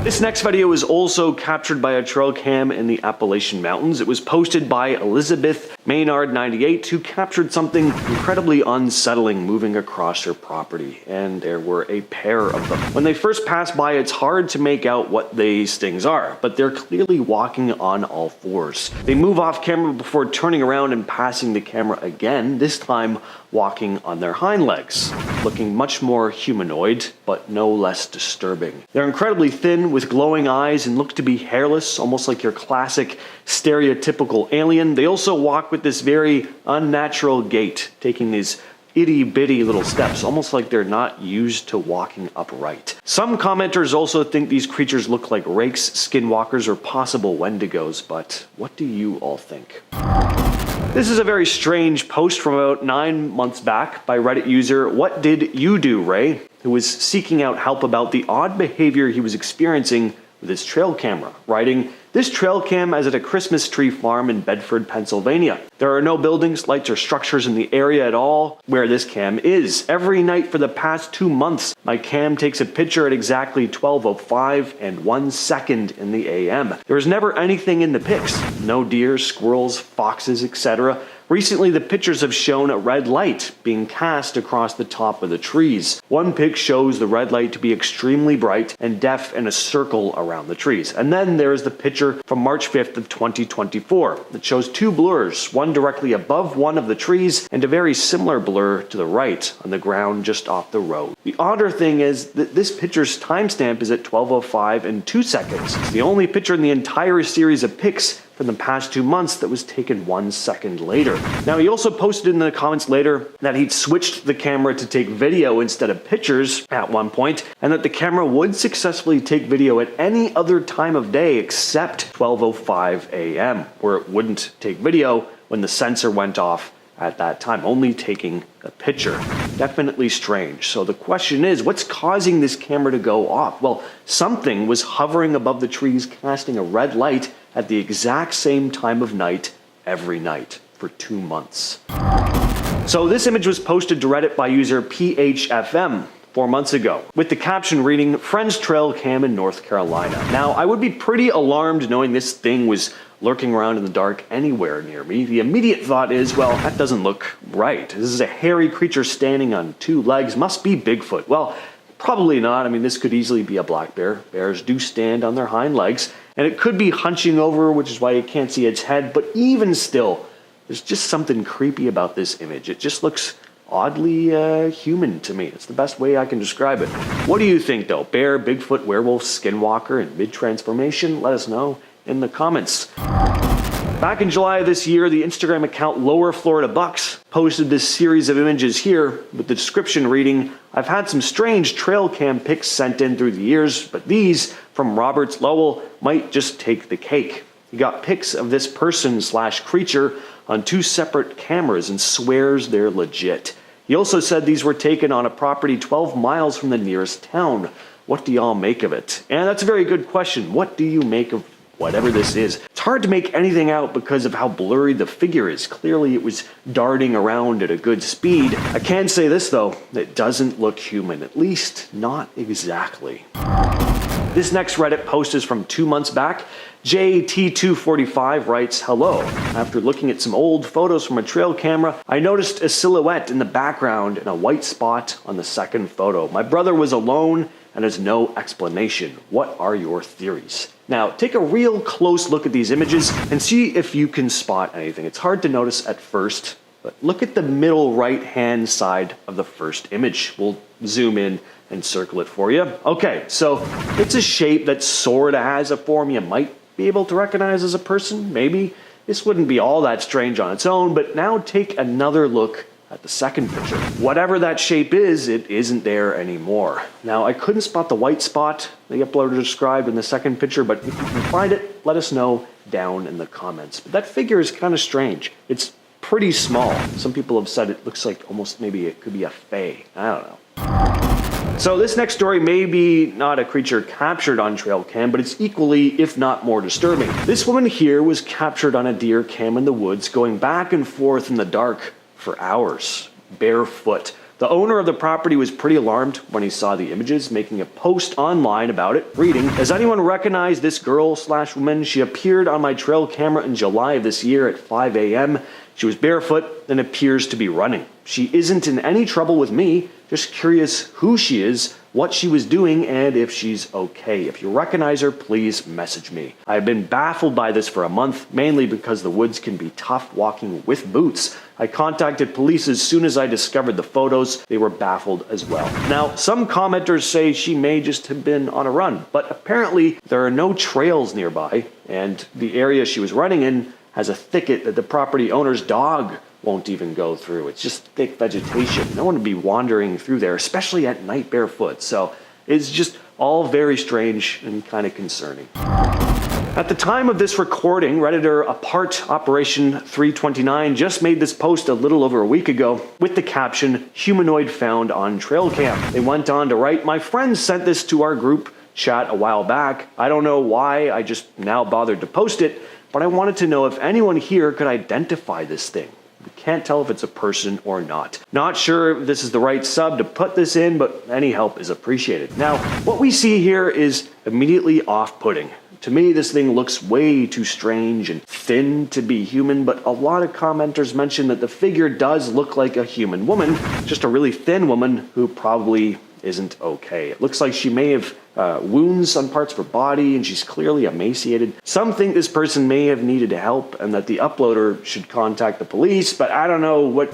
This next video was also captured by a trail cam in the Appalachian Mountains. It was posted by Elizabeth Maynard 98, who captured something incredibly unsettling moving across her property, and there were a pair of them. When they first pass by, it's hard to make out what these things are, but they're clearly walking on all fours. They move off camera before turning around and passing the camera again, this time walking on their hind legs, looking much more humanoid, but no less disturbing. They're incredibly thin with glowing eyes and look to be hairless, almost like your classic stereotypical alien. They also walk with this very unnatural gait, taking these itty-bitty little steps, almost like they're not used to walking upright. Some commenters also think these creatures look like rakes, skinwalkers, or possible wendigos, but what do you all think? This is a very strange post from about 9 months back by Reddit user What Did You Do, Ray, who was seeking out help about the odd behavior he was experiencing with his trail camera, writing, "This trail cam is at a Christmas tree farm in Bedford, Pennsylvania. There are no buildings, lights, or structures in the area at all where this cam is. Every night for the past 2 months, my cam takes a picture at exactly 12:05 and 1 second in the AM. There is never anything in the pics. No deer, squirrels, foxes, etc. Recently, the pictures have shown a red light being cast across the top of the trees. One pic shows the red light to be extremely bright and def in a circle around the trees. And then there's the picture from March 5th of 2024 that shows 2 blurs, one directly above one of the trees and a very similar blur to the right on the ground just off the road. The odder thing is that this picture's timestamp is at 12:05 and 2 seconds. It's the only picture in the entire series of pics from the past 2 months that was taken 1 second later." Now, he also posted in the comments later that he'd switched the camera to take video instead of pictures at one point, and that the camera would successfully take video at any other time of day except 12:05 AM, where it wouldn't take video when the sensor went off at that time, only taking a picture. Definitely strange. So the question is, what's causing this camera to go off? Well, something was hovering above the trees, casting a red light at the exact same time of night every night for 2 months. So this image was posted to Reddit by user PHFM 4 months ago, with the caption reading, "Friend's trail cam in North Carolina." Now, I would be pretty alarmed knowing this thing was lurking around in the dark anywhere near me. The immediate thought is, well, that doesn't look right. This is a hairy creature standing on 2 legs, must be Bigfoot. Well, probably not. I mean, this could easily be a black bear. Bears do stand on their hind legs, and it could be hunching over, which is why you can't see its head, but even still, there's just something creepy about this image. It just looks oddly human to me. It's the best way I can describe it. What do you think, though? Bear, Bigfoot, werewolf, skinwalker, and mid-transformation? Let us know in the comments. Back in July of this year, the Instagram account Lower Florida Bucks posted this series of images here with the description reading, "I've had some strange trail cam pics sent in through the years, but these from Roberts Lowell might just take the cake. He got pics of this person/creature on 2 separate cameras and swears they're legit. He also said these were taken on a property 12 miles from the nearest town. What do y'all make of it?" And that's a very good question. What do you make of whatever this is? It's hard to make anything out because of how blurry the figure is. Clearly it was darting around at a good speed. I can say this though, it doesn't look human, at least not exactly. This next Reddit post is from 2 months back. JT245 writes, "Hello. After looking at some old photos from a trail camera, I noticed a silhouette in the background and a white spot on the second photo. My brother was alone and has no explanation. What are your theories?" Now, take a real close look at these images and see if you can spot anything. It's hard to notice at first, but look at the middle right-hand side of the first image. We'll zoom in and circle it for you. Okay, so it's a shape that sort of has a form you might be able to recognize as a person, maybe. This wouldn't be all that strange on its own, but now take another look at the second picture. Whatever that shape is, it isn't there anymore. Now, I couldn't spot the white spot the uploader described in the second picture, but if you can find it, let us know down in the comments. But that figure is kind of strange. It's pretty small. Some people have said it looks like almost maybe it could be a fae. I don't know. So this next story may be not a creature captured on trail cam, but it's equally, if not more disturbing. This woman here was captured on a deer cam in the woods, going back and forth in the dark for hours, barefoot. The owner of the property was pretty alarmed when he saw the images, making a post online about it, reading, "Does anyone recognize this girl/woman? She appeared on my trail camera in July of this year at 5 a.m. She was barefoot and appears to be running. She isn't in any trouble with me, just curious who she is, what she was doing, and if she's okay. If you recognize her, please message me. I've been baffled by this for a month, mainly because the woods can be tough walking with boots. I contacted police as soon as I discovered the photos. They were baffled as well." Now, some commenters say she may just have been on a run, but apparently there are no trails nearby, and the area she was running in has a thicket that the property owner's dog won't even go through. It's just thick vegetation. No one would be wandering through there, especially at night barefoot. So it's just all very strange and kind of concerning. At the time of this recording, Redditor Apart Operation 329 just made this post a little over a week ago with the caption, "Humanoid found on trail cam." They went on to write, "My friend sent this to our group chat a while back. I don't know why I just now bothered to post it, but I wanted to know if anyone here could identify this thing. We can't tell if it's a person or not. Not sure if this is the right sub to put this in, but any help is appreciated." Now, what we see here is immediately off-putting. To me, this thing looks way too strange and thin to be human, but a lot of commenters mention that the figure does look like a human woman, just a really thin woman who probably isn't okay. It looks like she may have wounds on parts of her body, and she's clearly emaciated. Some think this person may have needed help and that the uploader should contact the police, but I don't know what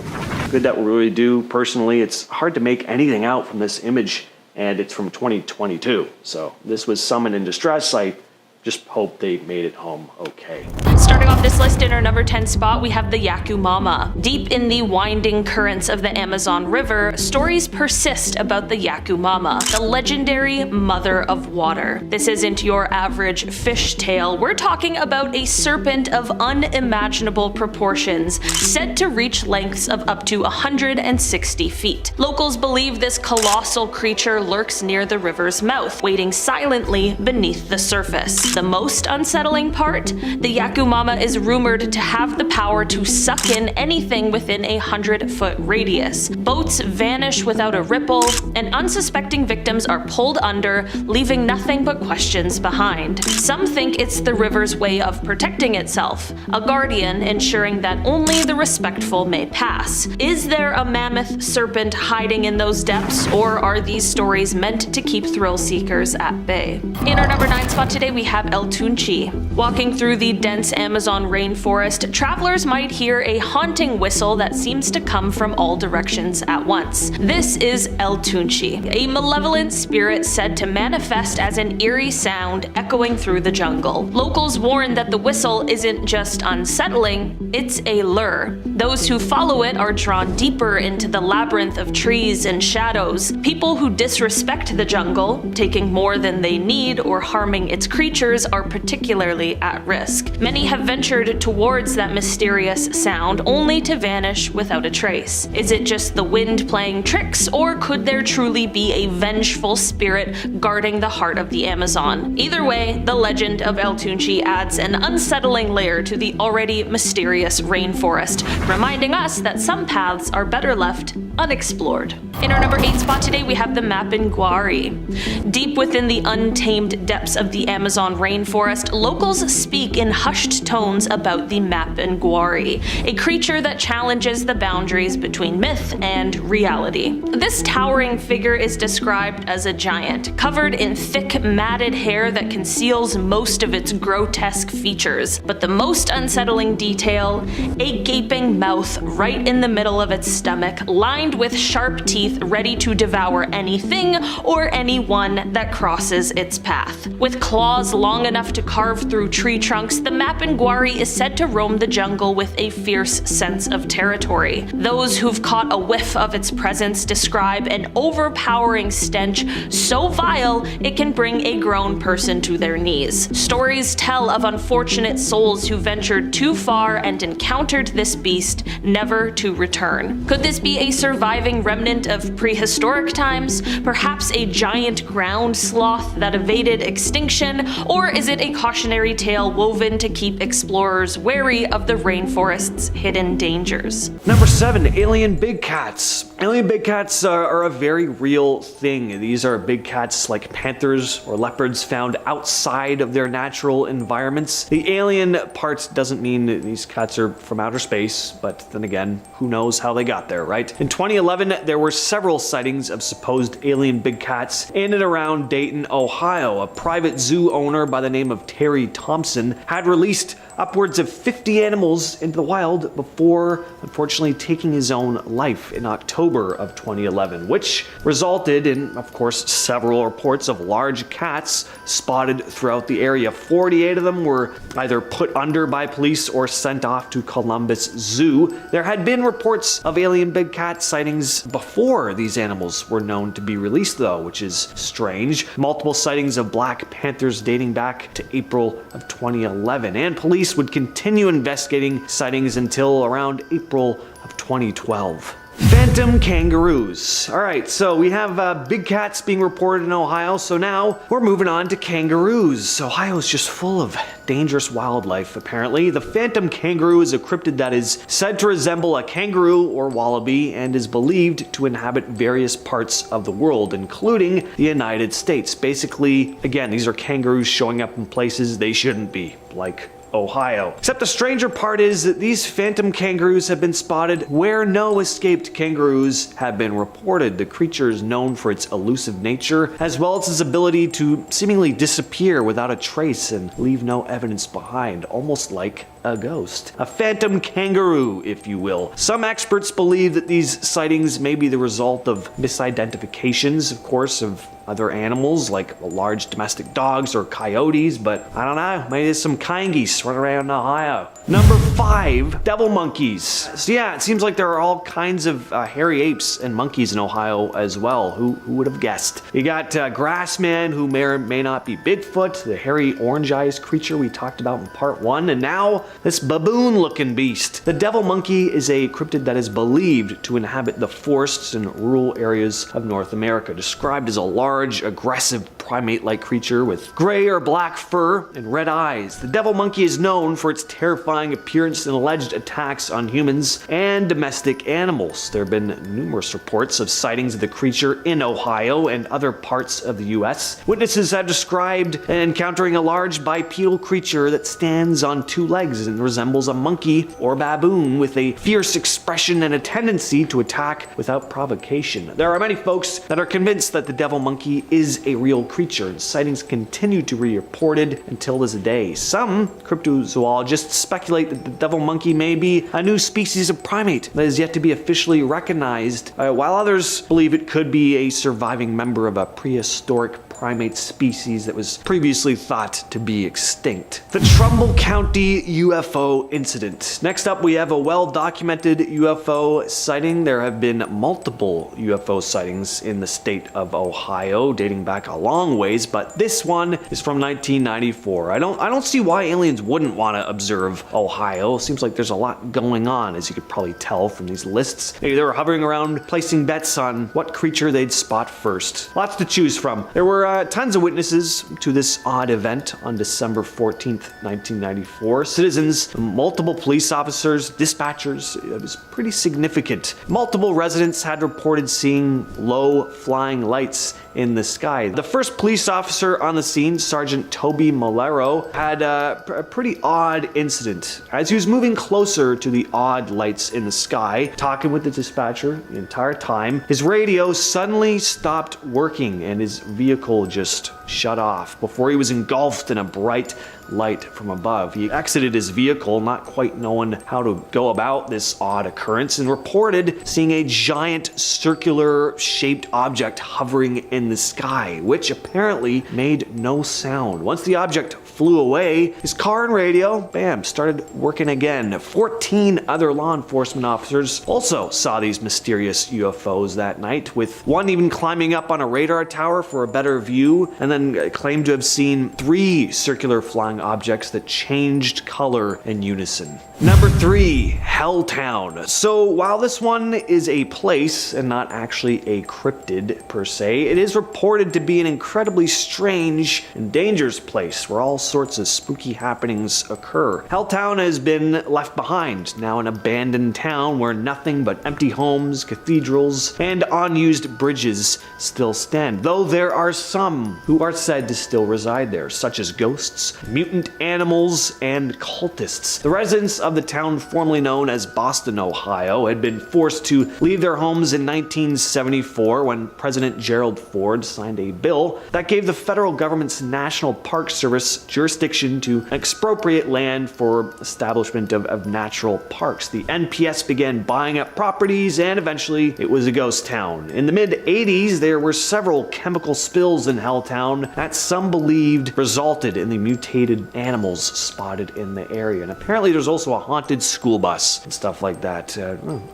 good that will really do. Personally, it's hard to make anything out from this image, and it's from 2022. So this was someone in distress. I just hope they made it home okay. Starting off this list in our number 10 spot, we have the Yakumama. Deep in the winding currents of the Amazon River, stories persist about the Yakumama, the legendary mother of water. This isn't your average fish tale. We're talking about a serpent of unimaginable proportions, said to reach lengths of up to 160 feet. Locals believe this colossal creature lurks near the river's mouth, waiting silently beneath the surface. The most unsettling part? The Yakumama is rumored to have the power to suck in anything within a 100-foot radius. Boats vanish without a ripple, and unsuspecting victims are pulled under, leaving nothing but questions behind. Some think it's the river's way of protecting itself, a guardian ensuring that only the respectful may pass. Is there a mammoth serpent hiding in those depths, or are these stories meant to keep thrill seekers at bay? In our number 9 spot today, we have El Tunchi. Walking through the dense Amazon rainforest, travelers might hear a haunting whistle that seems to come from all directions at once. This is El Tunchi, a malevolent spirit said to manifest as an eerie sound echoing through the jungle. Locals warn that the whistle isn't just unsettling, it's a lure. Those who follow it are drawn deeper into the labyrinth of trees and shadows. People who disrespect the jungle, taking more than they need or harming its creatures, are particularly at risk. Many have ventured towards that mysterious sound only to vanish without a trace. Is it just the wind playing tricks, or could there truly be a vengeful spirit guarding the heart of the Amazon? Either way, the legend of El Tunchi adds an unsettling layer to the already mysterious rainforest, reminding us that some paths are better left unexplored. In our number 8 spot today, we have the Mapinguari. Deep within the untamed depths of the Amazon rainforest, locals speak in hushed tones about the Mapinguari, a creature that challenges the boundaries between myth and reality. This towering figure is described as a giant, covered in thick, matted hair that conceals most of its grotesque features. But the most unsettling detail, a gaping mouth right in the middle of its stomach, lined with sharp teeth ready to devour anything or anyone that crosses its path. With claws long enough to carve through tree trunks, the Mapinguari is said to roam the jungle with a fierce sense of territory. Those who've caught a whiff of its presence describe an overpowering stench so vile it can bring a grown person to their knees. Stories tell of unfortunate souls who ventured too far and encountered this beast, never to return. Could this be a surviving remnant of prehistoric times? Perhaps a giant ground sloth that evaded extinction? Or is it a cautionary tale woven to keep explorers wary of the rainforest's hidden dangers? Number 7, alien big cats. Alien big cats are a very real thing. These are big cats like panthers or leopards found outside of their natural environments. The alien part doesn't mean that these cats are from outer space, but then again, who knows how they got there, right? In 2011, there were several sightings of supposed alien big cats in and around Dayton, Ohio. A private zoo owner by the name of Terry Thompson had released upwards of 50 animals into the wild before unfortunately taking his own life in October of 2011, which resulted in, of course, several reports of large cats spotted throughout the area. 48 of them were either put under by police or sent off to Columbus Zoo. There had been reports of alien big cat sightings before these animals were known to be released, though, which is strange. Multiple sightings of black panthers dating back to April of 2011, and police would continue investigating sightings until around April of 2012. Phantom kangaroos. Alright, so we have big cats being reported in Ohio, so now we're moving on to kangaroos. Ohio's just full of dangerous wildlife, apparently. The phantom kangaroo is a cryptid that is said to resemble a kangaroo or wallaby and is believed to inhabit various parts of the world, including the United States. Basically, again, these are kangaroos showing up in places they shouldn't be, like Ohio. Except the stranger part is that these phantom kangaroos have been spotted where no escaped kangaroos have been reported. The creature is known for its elusive nature, as well as its ability to seemingly disappear without a trace and leave no evidence behind, almost like a ghost. A phantom kangaroo, if you will. Some experts believe that these sightings may be the result of misidentifications, of course, of other animals like large domestic dogs or coyotes, but I don't know, maybe there's some kangies running around in Ohio. Number 5, devil monkeys. So yeah, it seems like there are all kinds of hairy apes and monkeys in Ohio as well. Who would have guessed? You got Grassman, who may or may not be Bigfoot, the hairy orange-eyed creature we talked about in part 1, and now this baboon-looking beast. The devil monkey is a cryptid that is believed to inhabit the forests and rural areas of North America, described as a large, aggressive primate-like creature with gray or black fur and red eyes. The devil monkey is known for its terrifying appearance and alleged attacks on humans and domestic animals. There have been numerous reports of sightings of the creature in Ohio and other parts of the US. Witnesses have described encountering a large bipedal creature that stands on 2 legs and resembles a monkey or baboon with a fierce expression and a tendency to attack without provocation. There are many folks that are convinced that the devil monkey is a real creature, and sightings continue to be reported until this day. Some cryptozoologists speculate that the devil monkey may be a new species of primate that is yet to be officially recognized, while others believe it could be a surviving member of a prehistoric primate species that was previously thought to be extinct. The Trumbull County UFO incident. Next up, we have a well-documented UFO sighting. There have been multiple UFO sightings in the state of Ohio, dating back a long ways, but this one is from 1994. I don't see why aliens wouldn't want to observe Ohio. Seems like there's a lot going on, as you could probably tell from these lists. Maybe they were hovering around, placing bets on what creature they'd spot first. Lots to choose from. There were tons of witnesses to this odd event on December 14th, 1994. Citizens, multiple police officers, dispatchers. It was pretty significant. Multiple residents had reported seeing low flying lights in the sky. The first police officer on the scene, Sergeant Toby Malero, had a pretty odd incident. As he was moving closer to the odd lights in the sky, talking with the dispatcher the entire time, his radio suddenly stopped working and his vehicle just shut off before he was engulfed in a bright light from above. He exited his vehicle, not quite knowing how to go about this odd occurrence, and reported seeing a giant circular shaped object hovering in the sky, which apparently made no sound. Once the object flew away, his car and radio, bam, started working again. 14 other law enforcement officers also saw these mysterious UFOs that night, with one even climbing up on a radar tower for a better view, and then claimed to have seen 3 circular flying objects that changed color in unison. Number 3, Helltown. So while this one is a place and not actually a cryptid per se, it is reported to be an incredibly strange and dangerous place where all sorts of spooky happenings occur. Helltown has been left behind, now an abandoned town where nothing but empty homes, cathedrals, and unused bridges still stand, though there are some who are said to still reside there, such as ghosts, mutant animals, and cultists. The residents of the town formerly known as Boston, Ohio, had been forced to leave their homes in 1974 when President Gerald Ford signed a bill that gave the federal government's National Park Service jurisdiction to expropriate land for establishment of natural parks. The NPS began buying up properties, and eventually it was a ghost town. In the mid-80s, there were several chemical spills in Helltown that some believed resulted in the mutated animals spotted in the area. And apparently there's also a haunted school bus and stuff like that.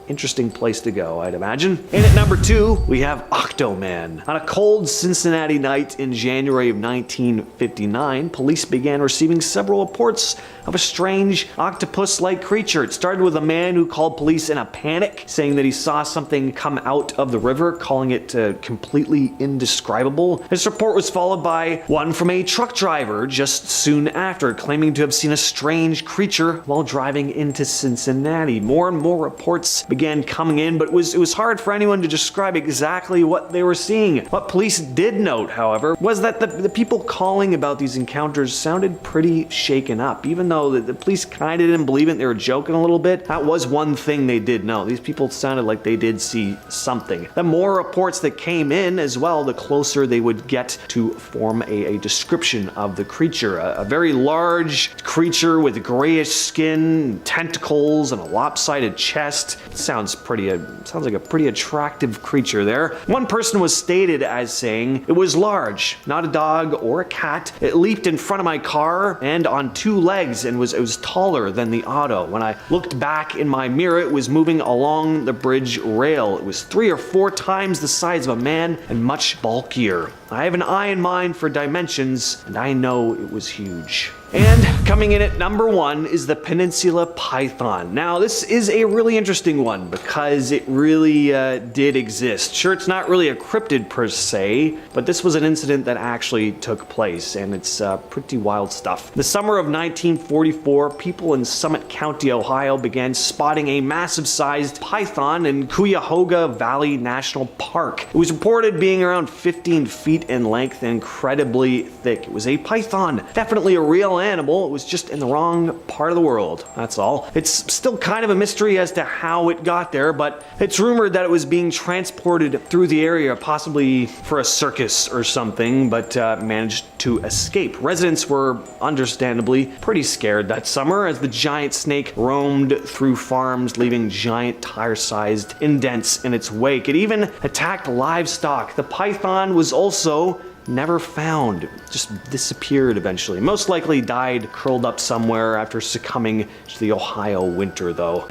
Interesting place to go, I'd imagine. And at number 2, we have Octoman. On a cold Cincinnati night in January of 1959, police began receiving several reports of a strange octopus-like creature. It started with a man who called police in a panic, saying that he saw something come out of the river, calling it completely indescribable. This report was followed by one from a truck driver just soon after, claiming to have seen a strange creature while driving into Cincinnati. More and more reports began coming in, but it was hard for anyone to describe exactly what they were seeing. What police did note, however, was that the people calling about these encounters sounded pretty shaken up. Even though the police kind of didn't believe it, they were joking a little bit, that was one thing they did know. These people sounded like they did see something. The more reports that came in as well, the closer they would get to form a description of the creature. A very large creature with grayish skin, tentacles, and a lopsided chest. Sounds like a pretty attractive creature there. One person was stated as saying, "It was large, not a dog or a cat. It leaped in front of my car and on 2 legs and it was taller than the auto. When I looked back in my mirror, it was moving along the bridge rail. It was 3 or 4 times the size of a man and much bulkier. I have an eye in mind for dimensions, and I know it was huge." And coming in at number 1 is the Peninsula Python. Now, this is a really interesting one because it really did exist. Sure, it's not really a cryptid per se, but this was an incident that actually took place, and it's pretty wild stuff. The summer of 1944, people in Summit County, Ohio began spotting a massive-sized python in Cuyahoga Valley National Park. It was reported being around 15 feet in length and incredibly thick. It was a python, definitely a real animal. It was just in the wrong part of the world, that's all. It's still kind of a mystery as to how it got there, but it's rumored that it was being transported through the area, possibly for a circus or something, but managed to escape. Residents were understandably pretty scared that summer as the giant snake roamed through farms, leaving giant tire-sized indents in its wake. It even attacked livestock. The python was also never found, just disappeared eventually. Most likely died curled up somewhere after succumbing to the Ohio winter, though.